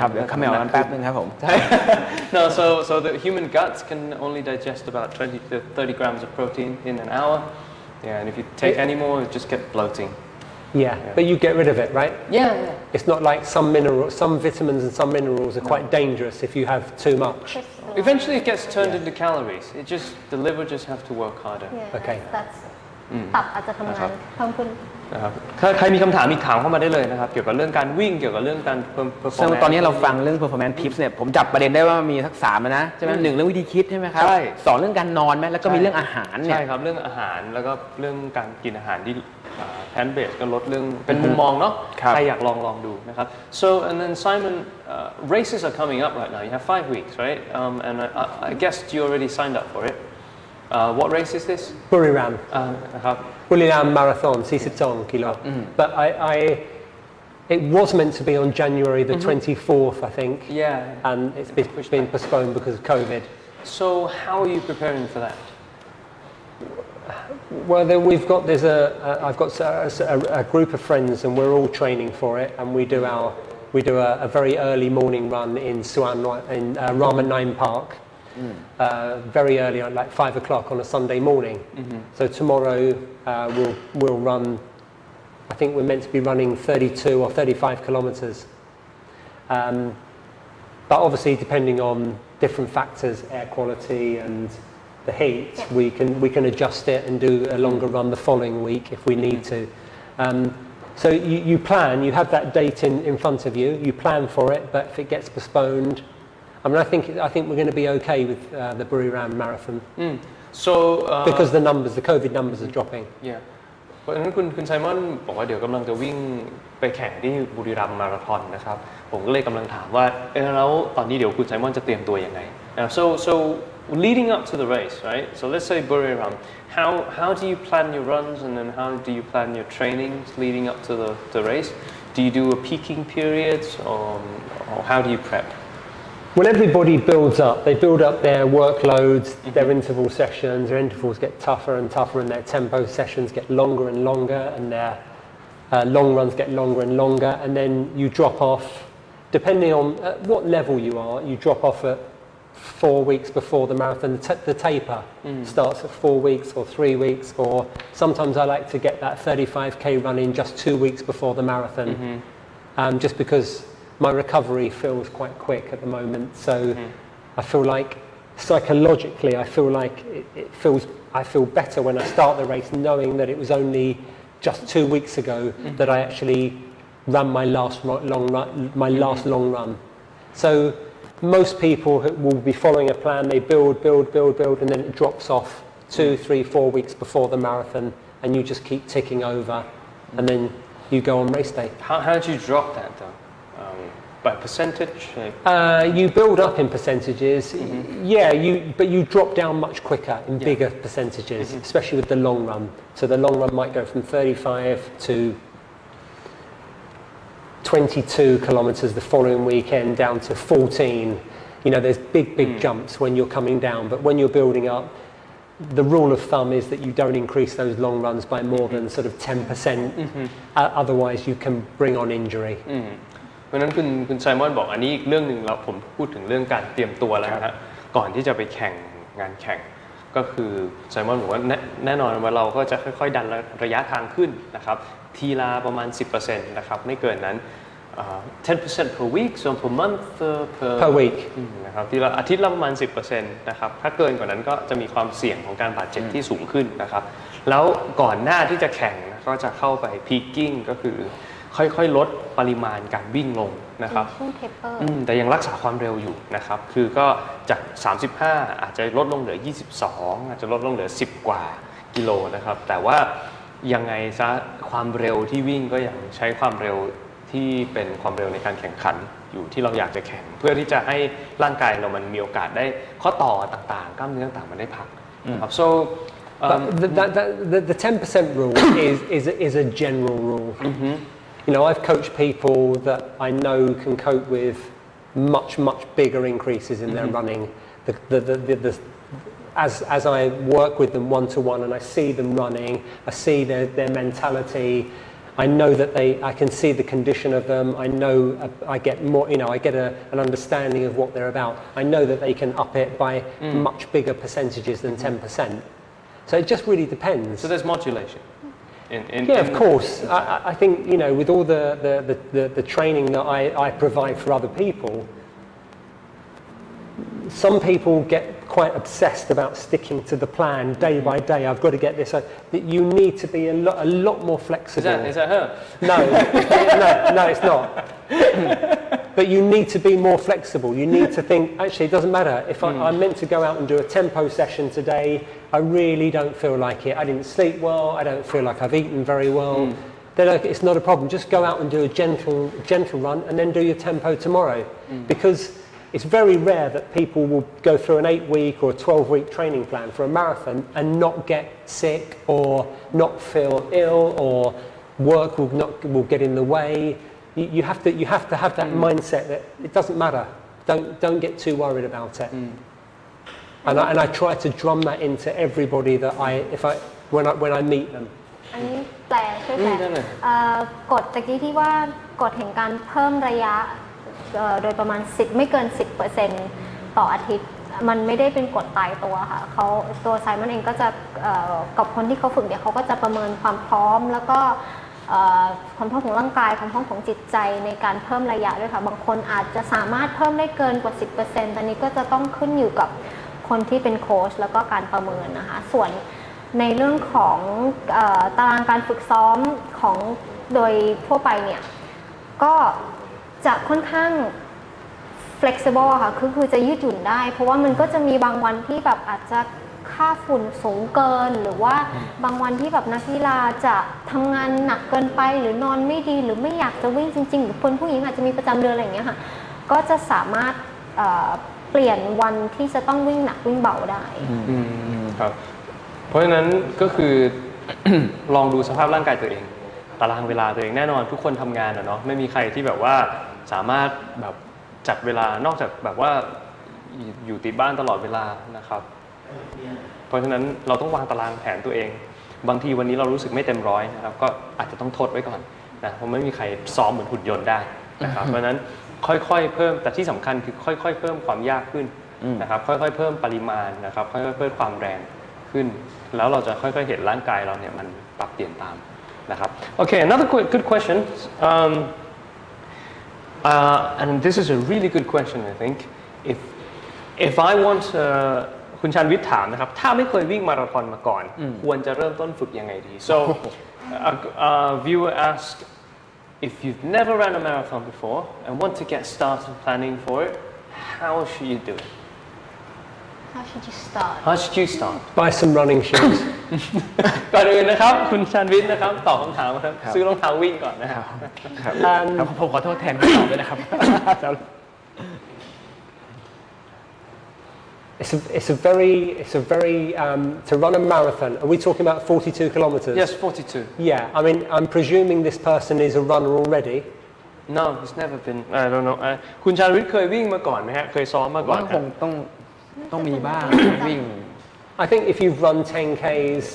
ครับเดี๋ยวขมวกันแป๊บนึงครับผม No, so the human guts can only digest about 20 to 30 grams of protein in an hour. Yeah, and if you take any more, you just get bloating. Yeah, but you get rid of it, right? Yeah. It's not like some vitamins and some minerals are quite dangerous if you have too much. Eventually, it gets turned into calories. The liver just have to work harder. Yeah, Okay. that's ตับอาจจะทำงานเพิ่มขึ้น นะครับใครมีคำถามอีกถามเข้ามาได้เลยนะครับเกี่ยวกับเรื่องการวิ่งเกี่ยวกับเรื่องการเพิ่ม ซึ่งตอนนี้เราฟังเรื่อง performance tips เนี่ยผมจับประเด็นได้ว่ามีทัก3นะใช่ไหม1เรื่องวิธีคิดใช่ไหมครับ ใช่ 2เรื่องการนอนไหมแล้วก็มีเรื่องอาหารเนี่ย ใช่ครับเรื่องอาหารแล้วก็เรื่องการกินอาหารที่แพนเบสก็ลดเรื่องเป็นมุมมองเนาะ ครับ ใครอยากลองดูนะครับ so and then Simon races are coming up right now you have 5 weeks right and I guess you already signed up for it what race is this Buriram. นะครับ Buriram Marathon, 42 kilo. But it was meant to be on January the 24th, I think. Yeah. And it's been postponed because of COVID. So how are you preparing for that Well, I've got a group of friends, and we're all training for it. And we do a very early morning run in Ramanine Park, very early, like 5 o'clock on a Sunday morning. So tomorrow we'll run. I think we're meant to be running 32 or 35 kilometres. But obviously, depending on different factors, air quality and the heat, we can adjust it and do a longer run the following week if we need to. So you plan, you have that date in front of you, you plan for it, but if it gets postponed, I mean, I think we're going to be okay with the Buriram Marathon so because the COVID numbers are dropping. Yeah เพราะฉะนั้นคุณไซมอนบอกว่าเดี๋ยวกำลังจะวิ่งไปแข่งที่บุรีรัมย์มาราธอนนะครับผมก็เลยกำลังถามว่าแล้วตอนนี้เดี๋ยวคุณไซมอนจะเตรียมตัวยังไง so leading up to the race right so let's say Buriram how do you plan your runs and then how do you plan your trainings leading up to the race do you do a peaking period or how do you prep Well, everybody builds up. They build up their workloads, their interval sessions. Their intervals get tougher and tougher, and their tempo sessions get longer and longer, and their long runs get longer and longer. And then you drop off, depending on what level you are. You drop off at 4 weeks before the marathon. The taper starts at 4 weeks or 3 weeks, or sometimes I like to get that 35k run in just 2 weeks before the marathon, just because my recovery feels quite quick at the moment, so I feel like psychologically I feel better when I start the race knowing that it was only just 2 weeks ago that I actually ran my last long run. So most people will be following a plan. They build, and then it drops off 2, 3, 4 weeks before the marathon, and you just keep ticking over, and then you go on race day. how did you drop that though by percentage like You build up in percentages, yeah. But you drop down much quicker in bigger percentages, especially with the long run. So the long run might go from 35 to 22 kilometers the following weekend down to 14. You know, there's big jumps when you're coming down, but when you're building up, the rule of thumb is that you don't increase those long runs by more than sort of 10%. Otherwise, you can bring on injury. เพราะฉะนั้นคุณไซมอนบอกอันนี้อีกเรื่องหนึ่งเราผมพูดถึงเรื่องการเตรียมตัวแล้วนะฮะก่อนที่จะไปแข่งงานแข่งก็คือไซมอนบอกว่าแน่นอนว่าเราก็จะค่อยๆดันระยะทางขึ้นนะครับทีละประมาณ 10% นะครับไม่เกินนั้น10% per week so per month Per week นะครับทีละอาทิตย์ละประมาณ 10% นะครับถ้าเกินกว่านั้นก็จะมีความเสี่ยงของการบาดเจ็บที่สูงขึ้นนะครับแล้วก่อนหน้าที่จะแข่งนะก็จะเข้าไป peaking ก็คือค่อยๆลดปริมาณการวิ่งลงนะครับช่วงเทปเปอร์แต่ยังรักษาความเร็วอยู่นะครับคือก็จาก35อาจจะลดลงเหลือ22อาจจะลดลงเหลือ10กว่ากิโลนะครับแต่ว่ายังไงซะความเร็วที่วิ่งก็ยังใช้ความเร็วที่เป็นความเร็วในการแข่งขันอยู่ที่เราอยากจะแข่งเพื่อที่จะให้ร่างกายเรามันมีโอกาสได้ข้อต่อต่างๆกล้ามเนื้อต่างๆมันได้พักนะครับ so the 10% rule is a general rule. You know, I've coached people that I know can cope with much bigger increases in their running. As I work with them one-to-one and I see them running, I see their mentality. I know that I can see the condition of them. I know I get more. You know, I get an understanding of what they're about. I know that they can up it by much bigger percentages than 10%. So it just really depends. So there's modulation. Yeah, of course. I think, you know, with all the training that I provide for other people, some people get quite obsessed about sticking to the plan day by day. I've got to get this. You need to be a lot more flexible. Is that her? No, it's not. But you need to be more flexible. You need to think, actually, it doesn't matter. If I'm meant to go out and do a tempo session today, I really don't feel like it. I didn't sleep well. I don't feel like I've eaten very well. Then it's not a problem. Just go out and do a gentle run and then do your tempo tomorrow. Because it's very rare that people will go through an 8-week or a 12-week training plan for a marathon and not get sick or not feel ill or work will get in the way. You have to have that mindset that it doesn't matter. Don't get too worried about it. And I try to drum that into everybody that when I meet them. อันนี้แปลช่วยแปลกฎตะกี้ที่ว่ากฎแห่งการเพิ่มระยะโดยประมาณ10ไม่เกิน 10% ต่ออาทิตย์มันไม่ได้เป็นกฎตายตัวค่ะเขาตัวไซมอนเองก็จะกับคนที่เขาฝึกเนี่ยเขาก็จะประเมินความพร้อมแล้วก็ความพร้อมของร่างกายความพร้อมของจิตใจในการเพิ่มระยะด้วยค่ะบางคนอาจจะสามารถเพิ่มได้เกินกว่า 10% ตอนนี้ก็จะต้องขึ้นอยู่กับคนที่เป็นโค้ชแล้วก็การประเมินนะคะส่วนในเรื่องของตารางการฝึกซ้อมของโดยทั่วไปเนี่ยก็จะค่อนข้าง flexible ค่ะคือจะยืดหยุ่นได้เพราะว่ามันก็จะมีบางวันที่แบบอาจจะค่าฝุ่นสูงเกินหรือว่าบางวันที่แบบนักกีฬาจะทำงานหนักเกินไปหรือนอนไม่ดีหรือไม่อยากจะวิ่งจริงๆหรือคนผู้หญิงอาจจะมีประจำเดือนอะไรอย่างเงี้ยค่ะก็จะสามารถเปลี่ยนวันที่จะต้องวิ่งหนักวิ่งเบาได้ครับเพราะฉะนั้นก็คือ ลองดูสภาพร่างกายตัวเองตารางเวลาตัวเองแน่นอนทุกคนทำงานเนาะไม่มีใครที่แบบว่าสามารถแบบจัดเวลานอกจากแบบว่าอยู่ติดบ้านตลอดเวลานะครับเพราะฉะนั้นเราต้องวางตารางแผนตัวเองบางทีวันนี้เรารู้สึกไม่เต็มร้อยนะครับก็อาจจะต้องทดไว้ก่อนนะเพราะไม่มีใครซ้อมเหมือนหุ่นยนต์ได้นะครับเพราะฉะนั้นค่อยๆเพิ่มแต่ที่สำคัญคือค่อยๆเพิ่มความยากขึ้นนะครับค่อยๆเพิ่มปริมาณนะครับค่อยๆเพิ่มความแรงขึ้นแล้วเราจะค่อยๆเห็นร่างกายเราเนี่ยมันปรับเปลี่ยนตามนะครับ Okay, another good question and this is a really good question I think if I want คุณชาญวิทย์ถามนะครับถ้าไม่เคยวิ่งมาราธอนมาก่อนควรจะเริ่มต้นฝึกยังไงดี so viewer asked if you've never ran a marathon before and want to get started planning for it how should you do it How should you start How should you start Buy some running shoes. ก่อนอื่นนะครับคุณชาญวิทย์นะครับตอบคำถามครับ ครับ ซื้อรองเท้าวิ่งก่อนนะครับ ครับผมขอโทษแทนคุณตอบด้วยนะครับ It's a very to run a marathon. Are we talking about 42 kilometers? Yes 42 Yeah, I mean, I'm presuming this person is a runner already. No he's never been I don't know คุณชาญวิทย์เคยวิ่งมาก่อนไหมฮะเคยซ้อมมาก่อน ว่า ไหม คงต้องมีบ้างวิ่ง I think if you've run 10Ks,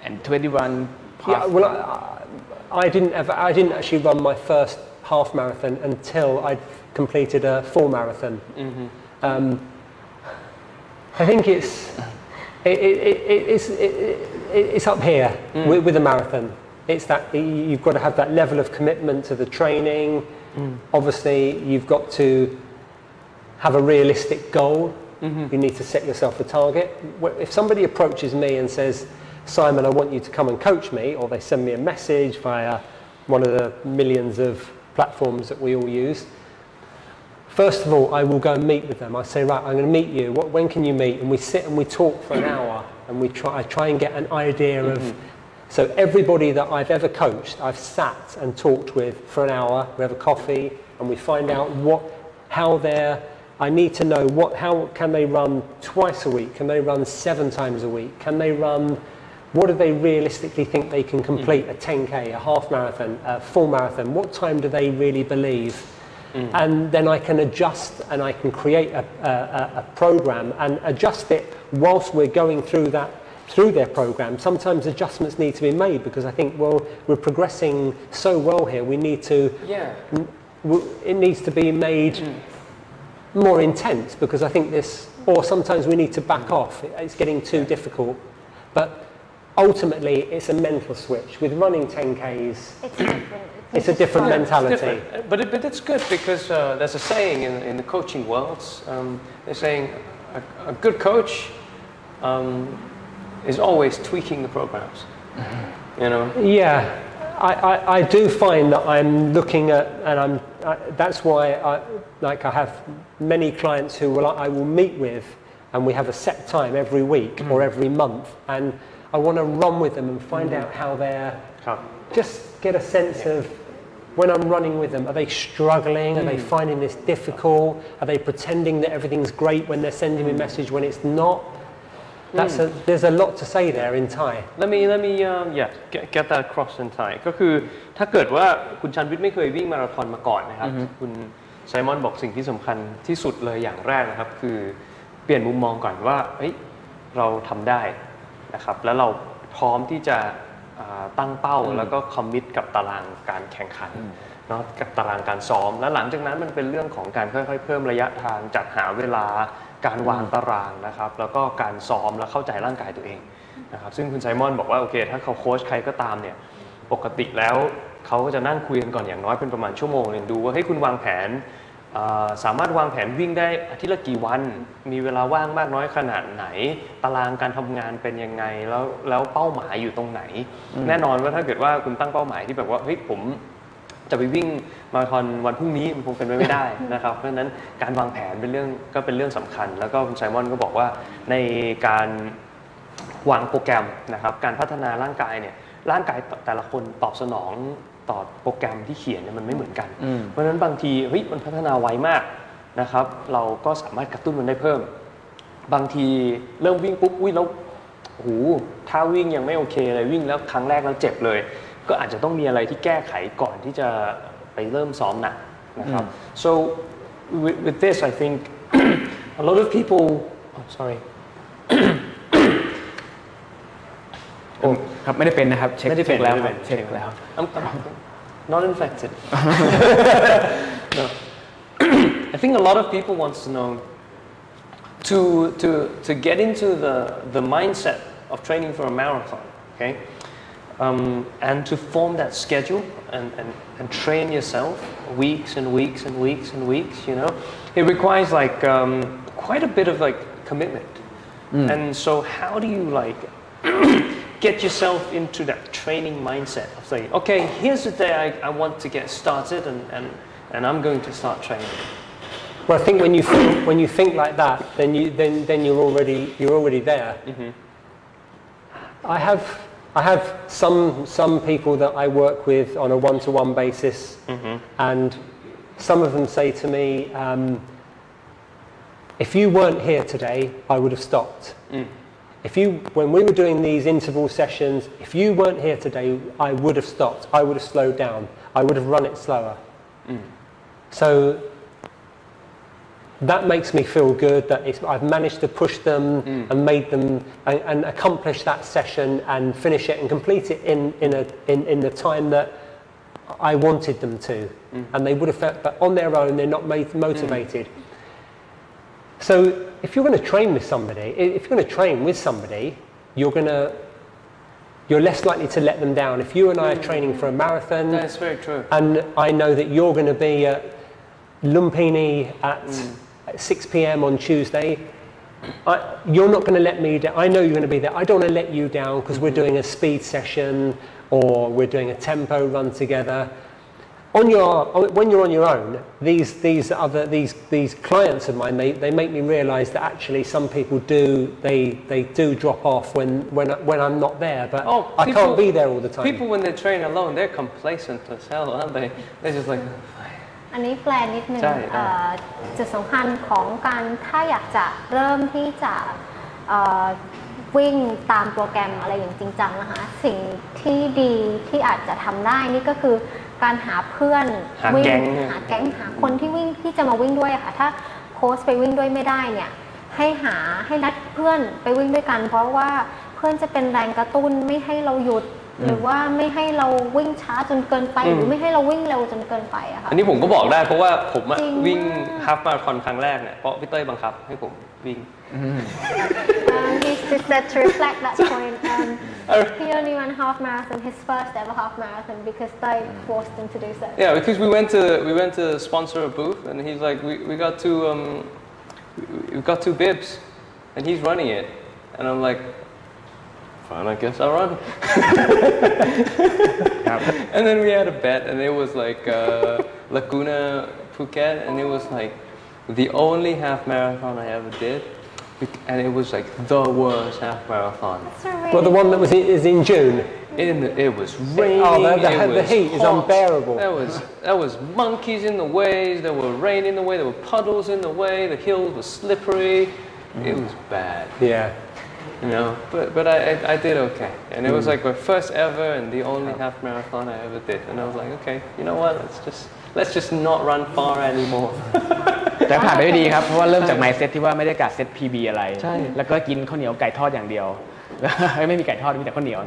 and 21 yeah, well, I didn't actually run my first half marathon until I'd completed a full marathon. I think it's up here with a marathon. It's that you've got to have that level of commitment to the training. Obviously, you've got to have a realistic goal. You need to set yourself a target. If somebody approaches me and says, Simon, I want you to come and coach me, or they send me a message via one of the millions of platforms that we all use, first of all, I will go and meet with them. I say, right, I'm going to meet you. When can you meet? And we sit and we talk for an hour, and I try and get an idea of. So everybody that I've ever coached, I've sat and talked with for an hour. We have a coffee, and we find out how they're. I need to know how can they run twice a week? Can they run 7 times a week? Can they run? What do they realistically think they can complete a 10K, a half marathon, a full marathon? What time do they really believe? And then I can adjust and I can create a program and adjust it whilst we're going through their program. Sometimes adjustments need to be made because I think, well, we're progressing so well here. We need to. It needs to be made more intense because I think or sometimes we need to back off. It's getting too difficult. But ultimately, it's a mental switch. With running 10Ks, it's a different mentality. But it's good because there's a saying in the coaching world. They're saying a good coach is always tweaking the programs. You know. Yeah, I do find that I'm looking at, and that's why I have many clients who I will meet with, and we have a set time every week or every month, and I want to run with them and find out how they're. Just get a sense of when I'm running with them, are they struggling? Are they finding this difficult? Are they pretending that everything's great when they're sending me a message when it's not? There's a lot to say there in Thai. Let me get that across in Thai ก็คือถ้าเกิดว่าคุณชันวิทย์ไม่เคยวิ่งมาราธอนมาก่อนนะครับคุณไซมอนบอกสิ่งที่สำคัญที่สุดเลยอย่างแรกนะครับคือเปลี่ยนมุมมองก่อนว่าเราทำได้นะครับแล้วเราพร้อมที่จะตั้งเป้าแล้วก็คอมมิตกับตารางการแข่งขันเนาะกับตารางการซ้อมแล้วหลังจากนั้นมันเป็นเรื่องของการค่อยๆเพิ่มระยะทางจัดหาเวลาการวางตารางนะครับแล้วก็การซ้อมและเข้าใจร่างกายตัวเองนะครับซึ่งคุณไซมอนบอกว่าโอเคถ้าเขาโค้ชใครก็ตามเนี่ยปกติแล้วเขาก็จะนั่งคุยกันก่อนอย่างน้อยเป็นประมาณชั่วโมงเลยดูว่าให้คุณวางแผนสามารถวางแผนวิ่งได้อาทิตย์ละกี่วันมีเวลาว่างมากน้อยขนาดไหนตารางการทำงานเป็นยังไงแล้วเป้าหมายอยู่ตรงไหนแน่นอนว่าถ้าเกิดว่าคุณตั้งเป้าหมายที่แบบว่าเฮ้ยผมจะไปวิ่งมาราธอนวันพรุ่งนี้มันคงเป็นไปไม่ได้นะครับเพราะฉะนั้นการวางแผนเป็นเรื่องสำคัญแล้วก็คุณไซมอนก็บอกว่าในการวางโปรแกรมนะครับการพัฒนาร่างกายเนี่ยร่างกายแต่ละคนตอบสนองต่อโปรแกรมที่เขียนเนี่ยมันไม่เหมือนกันเพราะฉะนั้นบางทีมันพัฒนาไวมากนะครับเราก็สามารถกระตุ้นมันได้เพิ่มบางทีเริ่มวิ่งปุ๊บแล้วถ้าวิ่งยังไม่โอเคเลยวิ่งแล้วครั้งแรกแล้วเจ็บเลยก็อาจจะต้องมีอะไรที่แก้ไขก่อนที่จะไปเริ่มซ้อมหนักนะครับ so with this I think a lot of people sorry ครับไม่ได้เป็นนะครับเช็คแล้วเช็คแล้ว I'm not infected no I think a lot of people wants to know to get into the mindset of training for a marathon okay and to form that schedule and train yourself weeks and weeks and weeks and weeks you know it requires like quite a bit of like commitment and so how do you like get yourself into that training mindset of saying okay here's the day I want to get started and I'm going to start training Well, I think when you think like that, then you're already there. I have some people that I work with on a one-to-one basis, and some of them say to me, if you weren't here today, I would have stopped. When we were doing these interval sessions, if you weren't here today, I would have stopped. I would have slowed down. I would have run it slower. So that makes me feel good that I've managed to push them and made them and accomplish that session and finish it and complete it in the time that I wanted them to. And they would have felt, but on their own, they're not motivated. So if you're going to train with somebody, you're less likely to let them down. If you and I are training for a marathon, that's very true. And I know that you're going to be at Lumpini at 6 p.m. on Tuesday, you're not going to let me down. I know you're going to be there. I don't want to let you down because we're doing a speed session or we're doing a tempo run together. When you're on your own, these clients of mine, they make me realise that actually some people do drop off when I'm not there, but I can't be there all the time. People when they train alone, they're complacent as hell, aren't they? They're just like. อันนี้แปลนิดนึง ใช่ จุดสำคัญของการถ้าอยากจะเริ่มที่จะวิ่งตามโปรแกรมอะไรอย่างจริงจังนะคะสิ่งที่ดีที่อาจจะทำได้นี่ก็คือการหาเพื่อนวิ่งหาแก๊งหาคนที่วิ่งที่จะมาวิ่งด้วยค่ะถ้าโค้ชไปวิ่งด้วยไม่ได้เนี่ยให้นัดเพื่อนไปวิ่งด้วยกันเพราะว่าเพื่อนจะเป็นแรงกระตุ้นไม่ให้เราหยุดหรือว่าไม่ให้เราวิ่งช้าจนเกินไปหรือไม่ให้เราวิ่งเร็วจนเกินไปอะค่ะ อันนี้ผมก็บอกได้เพราะว่าผมวิ่งฮาล์ฟมาราธอนครั้งแรกเนี่ยเพราะพี่เต้ยบังคับให้ผมวิ่ง He's just that to reflect that point. He only ran half marathon, his first ever half marathon, because they forced him to do so. Yeah, because we went to sponsor a booth, and he's like, we got two bibs, and he's running it, and I'm like, fine, I guess I'll run. And then we had a bet, and it was like Laguna Phuket, and it was like the only half marathon I ever did. And it was like the worst half marathon. Well, the one that is in June. It was raining. The heat is unbearable. There was monkeys in the way. There were rain in the way. There were puddles in the way. The hills were slippery. It was bad. Yeah. You know, but I did okay, and it was like my first ever and the only half marathon I ever did. And I was like, okay, you know what? Let's just not run far anymore. แต่ผ่านไปได้ดีครับเพราะว่าเริ่มจาก mindset ที่ว่าไม่ได้กะเซต PB อะไรแล้วก็กินข้าวเหนียวไก่ทอดอย่างเดียวไม่มีไก่ทอดมีแต่ข้าวเหนียว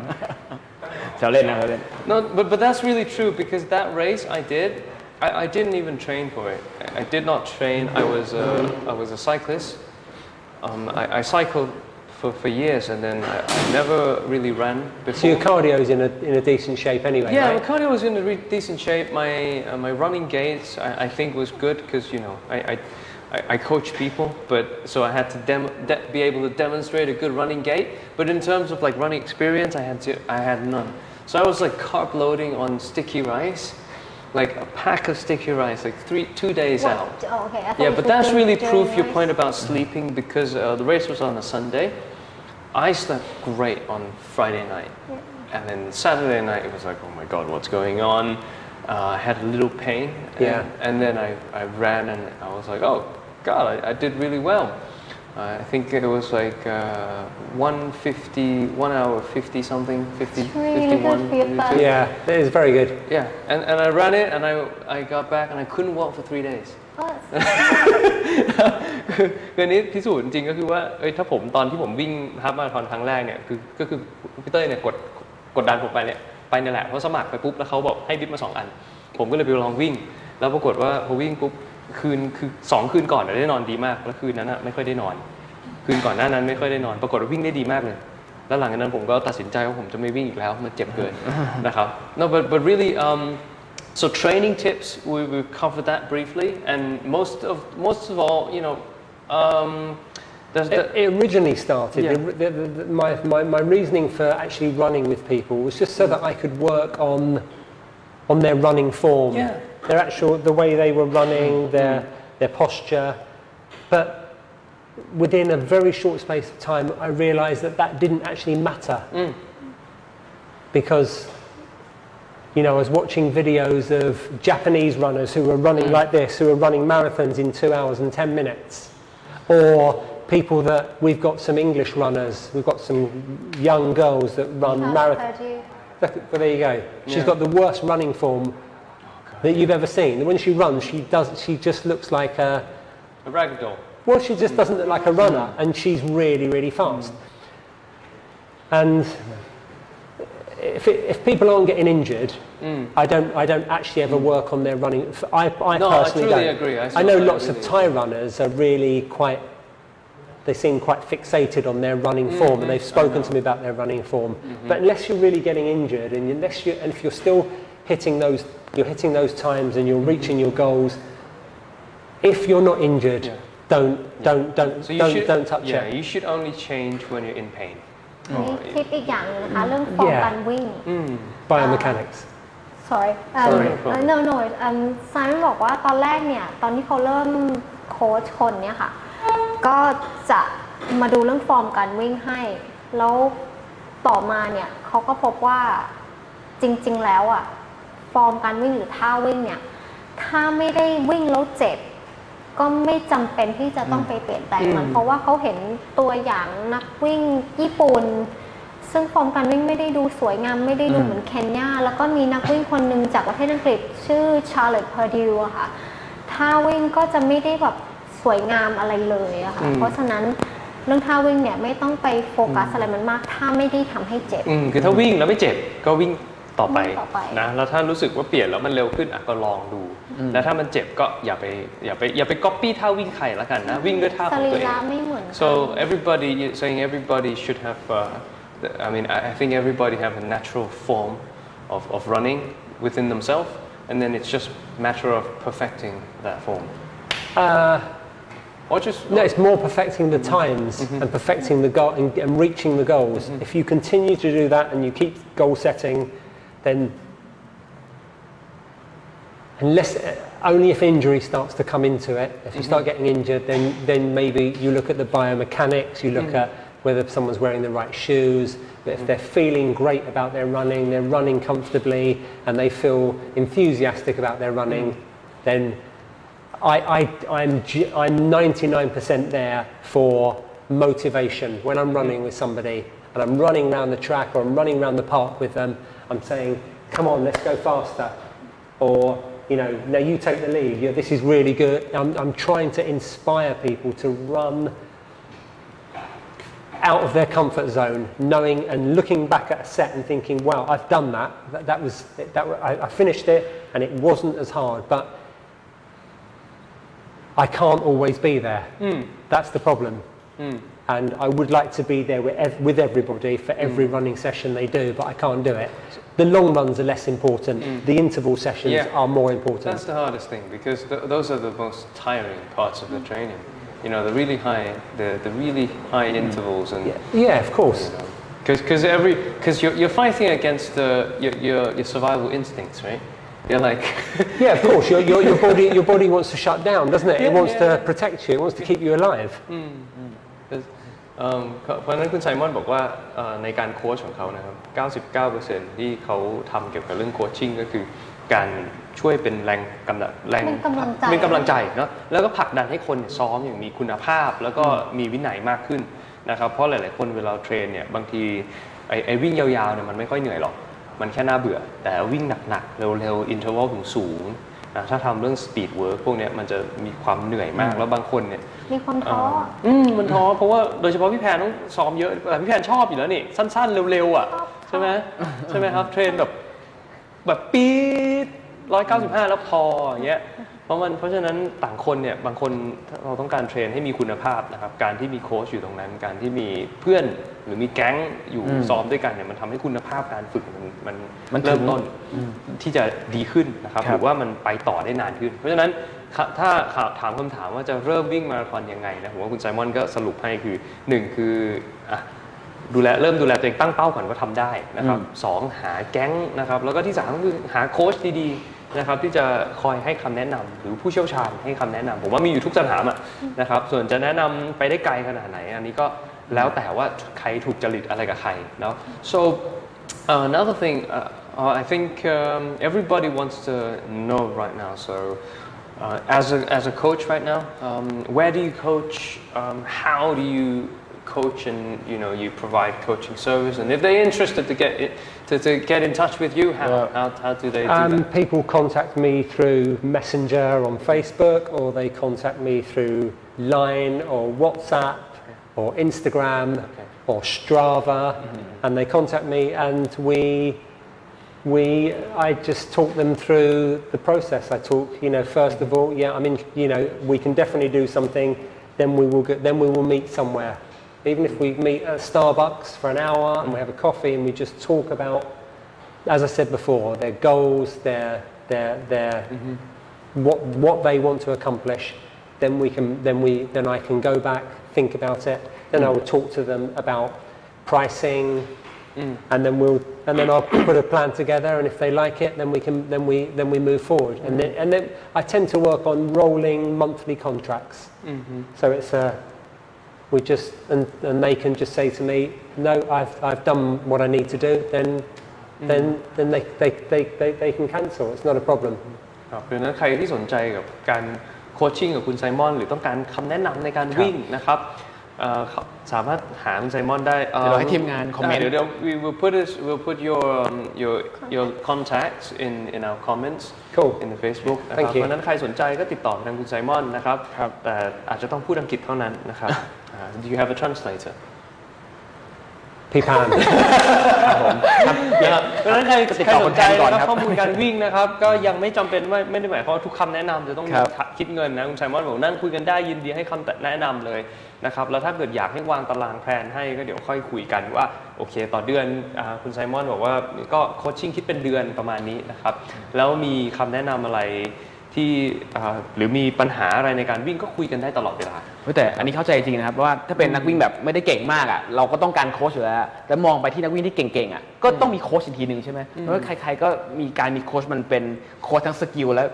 เราเล่นนะเราเล่น No, but that's really true because that race I didn't even train for it. I did not train. I was a cyclist. I cycled for years and then I never really ran before. So your cardio is in a decent shape anyway, yeah, right? my cardio was in a decent shape. My running gaits I think was good because you know I coach people, but so I had to be able to demonstrate a good running gait. But in terms of like running experience, I had none. So I was like carb loading on sticky rice, like a pack of sticky rice, like 2 days out. Oh, okay. Yeah, but that's really proof your point about sleeping because the race was on a Sunday. I slept great on Friday night, and then Saturday night it was like, oh my god, what's going on? I had a little pain, and then I ran and I was like, oh god, I did really well. I think it was like 1 hour 50 something, 50, really 51. good. Yeah, it is very good. Yeah, and I ran it and I got back and I couldn't walk for 3 days. Oh, คืออันนี้พิสูจน์จริงก็คือว่าถ้าผมตอนที่ผมวิ่งฮาล์ฟมาราธอนครั้งแรกเนี่ยก็คือพี่เต้ยเนี่ยกดดันผมไปเนี่ยแหละเพราะสมัครไปปุ๊บแล้วเขาบอกให้บิ๊บมา2 อันผมก็เลยไปลองวิ่งแล้วปรากฏว่าพอวิ่งปุ๊บคือ2 คืนก่อนได้นอนดีมากแล้วคืนนั้นไม่ค่อยได้นอนคืนก่อนหน้านั้นไม่ค่อยได้นอนปรากฏว่าวิ่งได้ดีมากเลยแล้วหลังจากนั้นผมก็ตัดสินใจว่าผมจะไม่วิ่งอีกแล้วมันเจ็บเกินนะครับ No but really so training tips we covered that briefly and most of all you know it originally started my reasoning for actually running with people was just so that I could work on their running form, their actual the way they were running, their posture. But within a very short space of time, I realised that that didn't actually matter. Because, you know, I was watching videos of Japanese runners who were running like this, who were running marathons in 2 hours and 10 minutes. Or people that, we've got some English runners, we've got some young girls that run marathons. Well, there you go. She's got the worst running form that you've ever seen. When she runs, she just looks like a rag doll. Well, she just doesn't look like a runner, and she's really, really fast. And if people aren't getting injured, I don't actually ever work on their running. I personally truly don't. agree. I know lots of Thai runners are really quite. They seem quite fixated on their running form, and they've spoken to me about their running form. But unless you're really getting injured, and if you're still hitting those times, and you're reaching your goals, if you're not injured, don't touch it. Yeah, you should only change when you're in pain. มีทิปอีกอย่างหนึงนะคะเรื่องฟอร์มการวิ่ง Biomechanics. sorry no Simon บอกว่าตอนแรกเนี่ยตอนที่เขาเริ่มโค้ชคนเนี่ยค่ะก็จะมาดูเรื่องฟอร์มการวิ่งให้แล้วต่อมาเนี่ยเขาก็พบว่าจริงๆแล้วอ่ะฟอร์มการวิ่งหรือท่าวิ่งเนี่ยถ้าไม่ได้วิ่งแล้วเจ็บก็ไม่จำเป็นที่จะต้องไปเปลี่ยนแปลงมันเพราะว่าเขาเห็นตัวอย่างนักวิ่งญี่ปุ่นซึ่งฟอร์มการวิ่งไม่ได้ดูสวยงามไม่ได้ดูเหมือนเคนยาแล้วก็มีนักวิ่งคนหนึ่งจากประเทศอังกฤษชื่อชาร์ลอตต์เพอร์ดิวอะค่ะท่าวิ่งก็จะไม่ได้แบบสวยงามอะไรเลยอะค่ะเพราะฉะนั้นเรื่องท่าวิ่งเนี่ยไม่ต้องไปโฟกัสอะไรมันมากถ้าไม่ได้ทำให้เจ็บคือถ้าวิ่งแล้วไม่เจ็บก็วิ่งต่อไปนะแล้วถ้ารู้สึกว่าเปลี่ยนแล้วมันเร็วขึ้นก็ลองดูแล้วถ้ามันเจ็บก็อย่าไปก๊อปปี้ท่าวิ่งใครแล้วกันนะวิ่งด้วยท่าของตัวเอง so everybody should have I mean I think everybody have a natural form of running within themselves and then it's just a matter of perfecting that form No, it's more perfecting the times and perfecting the goal and reaching the goals. If you continue to do that and you keep goal setting, then unless only if injury starts to come into it, if you start getting injured, then maybe you look at the biomechanics, you look at whether someone's wearing the right shoes, but if they're feeling great about their running, they're running comfortably and they feel enthusiastic about their running, then I'm 99% there for motivation. When I'm running with somebody and I'm running around the track or I'm running around the park with them, I'm saying, come on, let's go faster. Or, you know, now you take the lead. Yeah, this is really good. I'm trying to inspire people to run out of their comfort zone, knowing and looking back at a set and thinking, wow, I've done that. I finished it and it wasn't as hard, but I can't always be there. That's the problem. And I would like to be there with everybody for every running session they do, but I can't do it. The long runs are less important. The interval sessions are more important. That's the hardest thing because those are the most tiring parts of the training. You know, the really high intervals and yeah, of course. Because you're fighting against your survival instincts, right? You're like yeah, of course. Your body wants to shut down, doesn't it? It wants to protect you. It wants to keep you alive. เพราะฉะนั้นคุณไซมอนบอกว่าในการโค้ชของเขานะครับ 99% ที่เขาทำเกี่ยวกับเรื่องโคชชิ่งก็คือการช่วยเป็นเป็นกำลังใจเนาะแล้วก็ผลักดันให้คนซ้อมอย่างมีคุณภาพแล้วก็มีวินัยมากขึ้นนะครับเพราะหลายๆคนเวลาเทรนเนี่ยบางทีไอ้วิ่งยาวๆเนี่ยมันไม่ค่อยเหนื่อยหรอกมันแค่น่าเบื่อแต่วิ่งหนักๆเร็วๆอินเทอร์วัลสูงๆถ้าทำเรื่องสปีดเวิร์คพวกนี้มันจะมีความเหนื่อยมากแล้วบางคนเนี่ยมีความท้อมันท้อเพราะว่าโดยเฉพาะพี่แพนต้องซ้อมเยอะแต่พี่แพนชอบอยู่แล้วนี่สั้นๆเร็วๆอ่ะใช่ไหมครับเทรนแบบปี๊ด195แล้วพออย่างเงี้ยเพราะฉะนั้นต่างคนเนี่ยบางคนเราต้องการเทรนให้มีคุณภาพนะครับการที่มีโค้ชอยู่ตรงนั้นการที่มีเพื่อนหรือมีแก๊งอยู่ซ้อมด้วยกันเนี่ยมันทำให้คุณภาพการฝึกมันเริ่มต้นที่จะดีขึ้นนะครับหรือว่ามันไปต่อได้นานขึ้นเพราะฉะนั้นถ้าถามคำถามว่าจะเริ่มวิ่งมาราธอนยังไงนะผมว่าคุณไซมอนก็สรุปให้คือ1คือเริ่มดูแลตัวเองตั้งเป้าก่อนว่าทำได้นะครับ2หาแก๊งนะครับแล้วก็ที่3คือหาโค้ชดีๆ นะครับที่จะคอยให้คำแนะนำหรือผู้เชี่ยวชาญให้คำแนะนำผมว่ามีอยู่ทุกสนามนะครับส่วนจะแนะนำไปได้ไกลขนาดไหนอันนี้ก็แล้วแต่ว่าใครถูกจริตอะไรกับใครเนาะ so another thing I think everybody wants to know right now so as a coach right now where do you coach how do you coach and you provide coaching service and if they're interested to get in touch with you how do they do that? People contact me through Messenger on Facebook or they contact me through Line or WhatsApp or Instagram or Strava and they contact me and I just talk them through the process. I talk, first of all, I mean, we can definitely do something, then we will meet somewhere. Even if we meet at Starbucks for an hour and we have a coffee and we just talk about, as I said before, their goals, their what they want to accomplish, then I can go back, think about it, then I will talk to them about pricing, and then I'll put a plan together, and if they like it, then we move forward. And then I tend to work on rolling monthly contracts. So it's we just and they can just say to me, no, I've done what I need to do. Then they can cancel. It's not a problem. ครับดังนั้นใครที่สนใจกับการโคชชิ่งกับคุณไซมอนหรือต้องการคำแนะนำในการวิ่งนะครับสามารถหาคุณไซมอนได้เดี๋ยวเราให้ทีมงานคอมเมนต์ เดี๋ยว we'll put your contacts in our comments in the Facebook นะครับเพราะฉะนั้นใครสนใจก็ติดต่อทางคุณไซมอนนะครับแต่อาจจะต้องพูดอังกฤษเท่านั้นนะครับ Do you have a translator พี่พาน เพราะฉะนั้นใครสนใจนะครับข้อมูลการวิ่งนะครับก็ยังไม่จำเป็นไม่ได้หมายความว่าทุกคำแนะนำจะต้องคิดเงินนะคุณไซมอนบอกนั่งคุยกันได้ยินดีให้คำแนะนำเลยนะครับแล้วถ้าเกิดอยากให้วางตารางแพลนให้ก็เดี๋ยวค่อยคุยกันว่าโอเคต่อเดือนคุณไซมอนบอกว่าก็โคชชิ่งคิดเป็นเดือนประมาณนี้นะครับแล้วมีคำแนะนำอะไรที่หรือมีปัญหาอะไรในการวิ่งก็คุยกันได้ตลอดเวลาแต่อันนี้เข้าใจจริงนะครับว่าถ้าเป็นนักวิ่งแบบไม่ได้เก่งมากเราก็ต้องการโค้ชอยู่แล้วแต่มองไปที่นักวิ่งที่เก่งๆก็ต้องมีโค้ชอีกทีหนึ่งใช่ไหมเพราะว่าใครๆก็มีการมีโค้ชมันเป็นโค้ชทั้งสกิลและ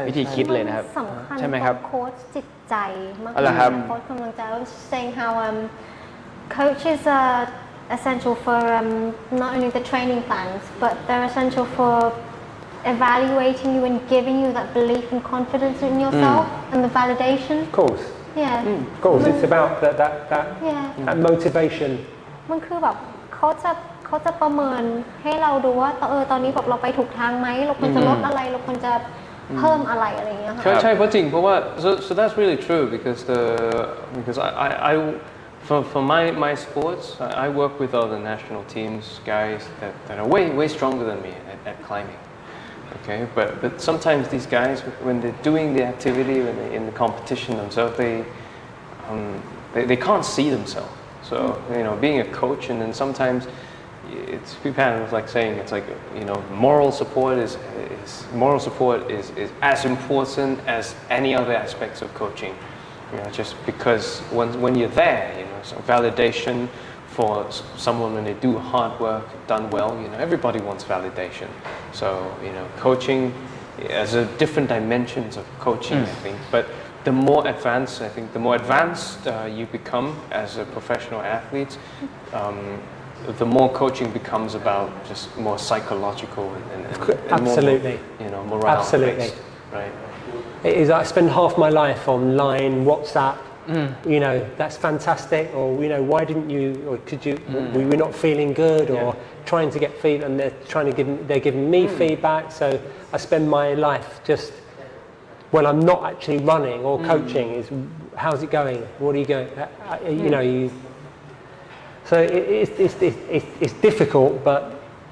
วิธีคิดเลยนะครับสำคัญ ใช่ไหมครับ โค้ชจิตใจมาก อะไรครับ โค้ชกำลังใจ saying how coaches are essential for not only the training plans but they're essential for evaluating you and giving you that belief and confidence in yourself and the validation. Of course. Yeah. Of course, it's about that motivation. มันคือแบบเขาจะประเมินให้เราดูว่าตอนนี้แบบเราไปถูกทางไหมเราควรจะลดอะไรเราควรจะเพิ่มอะไรอะไรอย่างเงี้ยค่ะใช่เพราะจริงเพราะว่า so that's really true because I for my sports I work with other national teams guys that are way stronger than me at climbing. Okay, but sometimes these guys, when they're doing the activity, when they're in the competition themselves, they can't see themselves. So being a coach, and then sometimes it's like saying it's like moral support is as important as any other aspects of coaching. Just because when you're there, so validation. For someone when they do hard work, done well, everybody wants validation. So, coaching has different dimensions of coaching, I think. But the more advanced you become as a professional athlete, the more coaching becomes about just more psychological and Absolutely. more morale Absolutely. based, right? It is. I spend half my life on Line, WhatsApp. That's fantastic. Or why didn't you? Or could you? We were not feeling good, or trying to get feedback, and they're giving me feedback. So I spend my life just when I'm not actually running or coaching is how's it going? What are you going? So it's difficult, but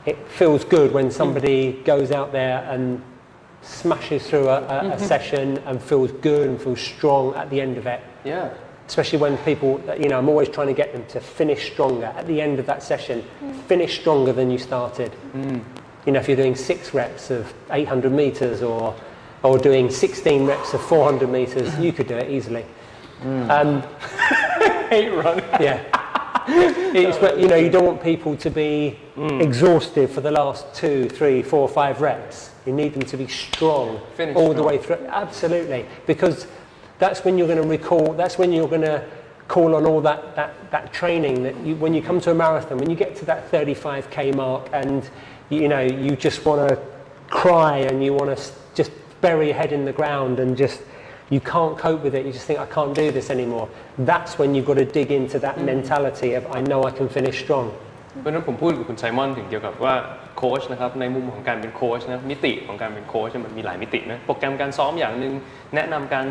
it feels good when somebody goes out there and smashes through a session and feels good and feels strong at the end of it. Yeah. Especially when people, I'm always trying to get them to finish stronger at the end of that session. Finish stronger than you started. If you're doing 6 reps of 800 meters or doing 16 reps of 400 meters, you could do it easily. Hate running. Yeah. it's you know, you don't want people to be exhausted for the last 2, 3, 4, 5 reps. You need them to be strong Finish all the strong. way through. Absolutely, because that's when you're going to recall. That's when you're going to call on all that training that you, when you come to a marathon, when you get to that 35k mark, and you know you just want to cry and you want to just bury your head in the ground and just you can't cope with it. You just think I can't do this anymore. That's when you've got to dig into that mentality of I know I can finish strong. เพราะฉะนั้นผมพูดกับคุณไซมอนถึงเกี่ยวกับว่าโค้ชนะครับในมุมของการเป็นโค้ชนะมิติของการเป็นโค้ชมันมีหลายมิตินะโปรแกรมการซ้อมอย่างหนึ่งแนะนำการ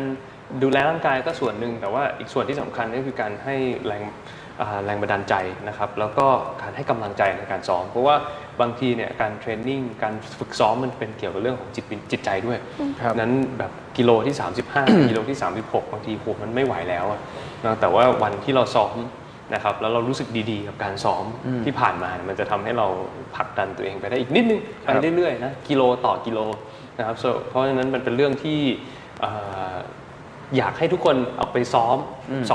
ดูแลร่างกายก็ส่วนหนึ่งแต่ว่าอีกส่วนที่สำคัญก็คือการให้แรงบันดาลใจนะครับแล้วก็การให้กำลังใจในการซ้อมเพราะว่าบางทีเนี่ยการเทรนนิ่งการฝึกซ้อมมันเป็นเกี่ยวกับเรื่องของจิตใจด้วยนั้นแบบกิโลที่35กิโลที่36บางทีผมมันไม่ไหวแล้วนะแต่ว่าวันที่เราซ้อมนะครับแล้วเรารู้สึกดีๆกับการซ้อมที่ผ่านมามันจะทำให้เราผลักดันตัวเองไปได้อีกนิดนึงไปเรื่อยๆนะกิโลต่อกิโลนะครับ เพราะฉะนั้นมันเป็นเรื่องที่อยากให้ทุกคนเอาไปซ้อ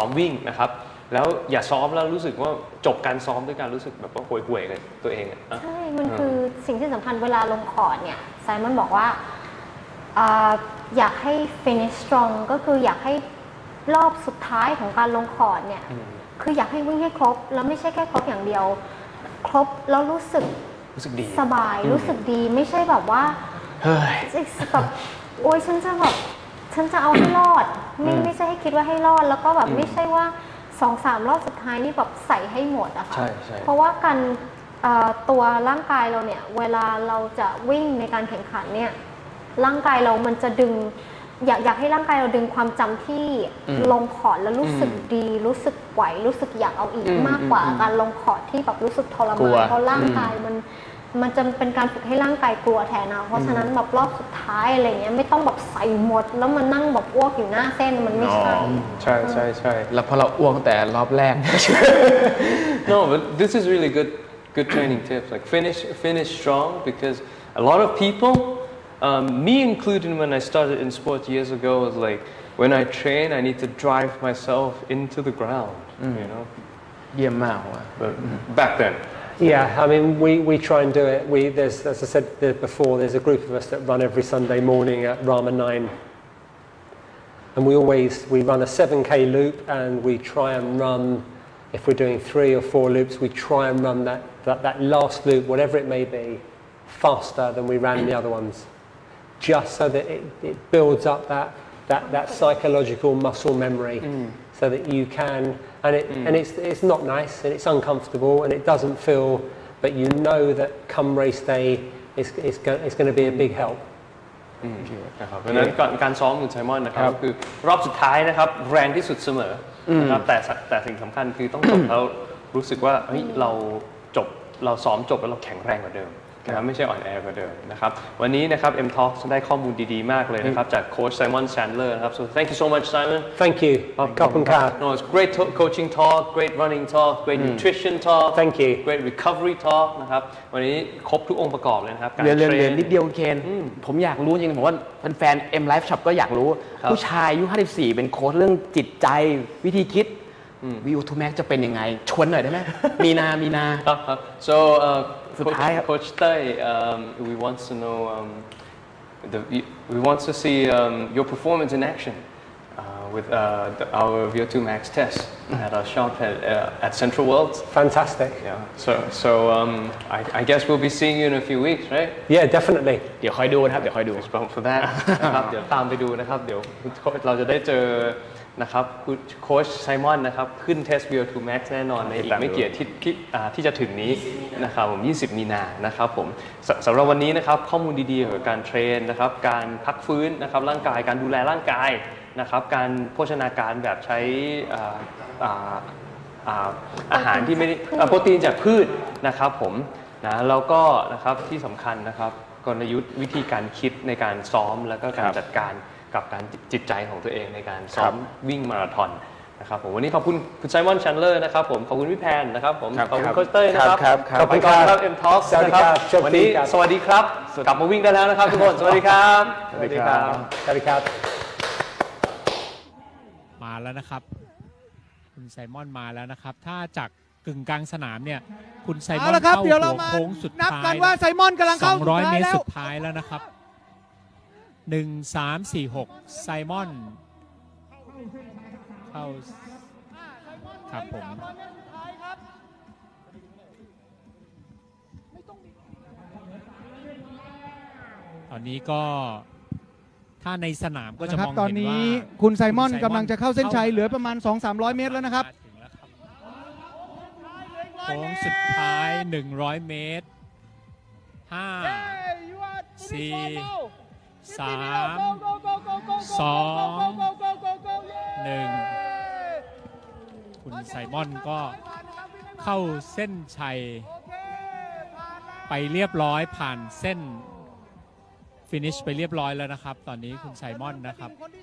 มวิ่งนะครับแล้วอย่าซ้อมแล้วรู้สึกว่าจบการซ้อมด้วยการรู้สึกแบบว่าห่วยๆกับตัวเองใช่มันคือสิ่งที่สำคัญเวลาลงคอร์ดเนี่ยไซมอนบอกว่าอยากให้ finish strong ก็คืออยากให้รอบสุดท้ายของการลงคอร์ดเนี่ยคืออยากให้วิ่งให้ครบแล้วไม่ใช่แค่ครบอย่างเดียวครบแล้วรู้สึกดีสบายรู้สึกดีไม่ใช่แบบว่าแบบโอ๊ยฉันจะเอาให้รอดไม่ใช่ให้คิดว่าให้รอดแล้วก็แบบไม่ใช่ว่า 2-3 รอบสุดท้ายนี่แบบใส่ให้หมดอะค่ะเพราะว่าการตัวร่างกายเราเนี่ยเวลาเราจะวิ่งในการแข่งขันเนี่ยร่างกายเรามันจะดึงอยากให้ร่างกายเราดึงความจำที่ลงคอร์ดแล้วรู้สึกดีรู้สึกไหวรู้สึกอยากเอาอีกมากกว่าการลงคอร์ดที่แบบรู้สึกทรมานเพราะร่างกายมันจะเป็นการฝึกให้ร่างกายกลัวแทนนะเพราะฉะนั้นแบบรอบสุดท้ายอะไรเงี้ยไม่ต้องแบบใส่หมดแล้วมานั่งแบบอ้วกอยู่หน้าเส้นมันไม่ใช่ใช่แล้วพอเราอ้วกแต่รอบแรก No, but this is really good training tips. Like finish strong because a lot of people, me included, when I started in sports years ago, was like when I train, I need to drive myself into the ground. You know. เยี่ยมมากว่ะ But back then. Yeah, I mean, we try and do it. There's, as I said before, there's a group of us that run every Sunday morning at Rama 9. And we run a 7k loop and we try and run, if we're doing 3 or 4 loops, we try and run that last loop, whatever it may be, faster than we ran the other ones. Just so that it builds up that psychological muscle memory so that you can, and it's not nice and it's uncomfortable and it doesn't feel, but you know that come race day it's going to be a big help. นะครับเพราะฉะนั้นการซ้อมคุณไซมอนนะครับคือรอบสุดท้ายนะครับแรงที่สุดเสมอนะครับแต่สิ่งสำคัญคือต้องจบแล้วรู้สึกว่าเฮ้ยเราซ้อมจบแล้วเราแข็งแรงกว่าเดิมนะครับไม่ใช่อ่อนแอกว่าเดิมนะครับวันนี้นะครับ M Talks ได้ข้อมูลดีๆมากเลยนะครับจากโค้ชไซมอนแชนเลอร์นะครับ so thank you so much Simon Thank you ขอบคุณครับ No, it's great coaching talk, great running talk, great nutrition talk. Thank you. Great recovery talk นะครับวันนี้ครบทุกองค์ประกอบเลยนะครับการ เรียน เทรน นิดเดียวเคนผมอยากรู้จริงๆผมว่าแฟนๆ MLife Shop ก็อยากรู้ผู้ชายอายุ54เป็นโค้ชเรื่องจิตใจวิธีคิดวิวทูแม็กจะเป็นยังไงชวนหน่อยได้ไหมมีนาครับ so สุดท้ายครับ Coach Tay we want to know we want to see your performance in action with our VO2 Max test at our shop at Central Worlds. Fantastic. Yeah. So I guess we'll be seeing you in a few weeks, right? Yeah, definitely. เดี๋ยวคอยดูนะครับเดี๋ยวคอยดู For that นะครับเดี๋ยวตามไปดูนะครับเดี๋ยวเราจะได้เจอนะครับโค้ชไซมอนนะครับขึ้นเทส VO2 Max แน่นอนในอีกไม่กี่อาทิตย์ที่จะถึงนี้นะครับผม20 มีนานะครับผมสำหรับวันนี้นะครับข้อมูลดีๆเกี่ยวกับการเทรนนะครับการพักฟื้นนะครับร่างกายการดูแลร่างกายนะครับการโภชนาการแบบใช้อาหารที่ไม่ได้โปรตีนจากพืชนะครับผมนะแล้วก็นะครับที่สำคัญนะครับกลยุทธ์วิธีการคิดในการซ้อมแล้วก็การจัดการกับการจิตใจของตัวเองในการซ้อมวิ่งมาราธอนนะครับผมวันนี้ขอบคุณไซมอนแชนเลอร์นะครับผมขอบคุณพี่แพนนะครับผมขอบคุณโค้ชเต้ยนะครับขอบคุณครับ M Talks นะครับวันนี้สวัสดีครับกลับมาวิ่งได้แล้วนะครับทุกคนสวัสดีครับสวัสดีครับมาแล้วนะครับคุณไซมอนมาแล้วนะครับถ้าจาก กึ่งกลางสนามเนี่ยคุณไซม เอา อน ละครับ เข้า เดี๋ยว หั เรา ว มา โค้งสุด นับ ท้าย กันว่าไซมอนกำลังเข้าสุด 200 ท้า เม ย ตร แล้ว สุดท้ายแล้วนะครับ1 3 4 6ไซมอนเข้าครับผมตอนนี้ก็ถ้าในสนามก็จะ นะค ม รับ อง ตอน เห็น นี้ ว่า คุณไซมอนกำลังจะเข้าเส้นชัยเหลือประมาณ 200-300 เมตรแล้วนะครับ ถึงแล้วครับโค้งสุดท้าย 100 เมตร 5 4 3 2 1 คุณไซมอนก็เข้าเส้นชัยไปเรียบร้อยผ่านเส้นฟินิชไปเรียบร้อยแล้วนะครับ ตอนนี้คุณไซมอนนะครับ คนที่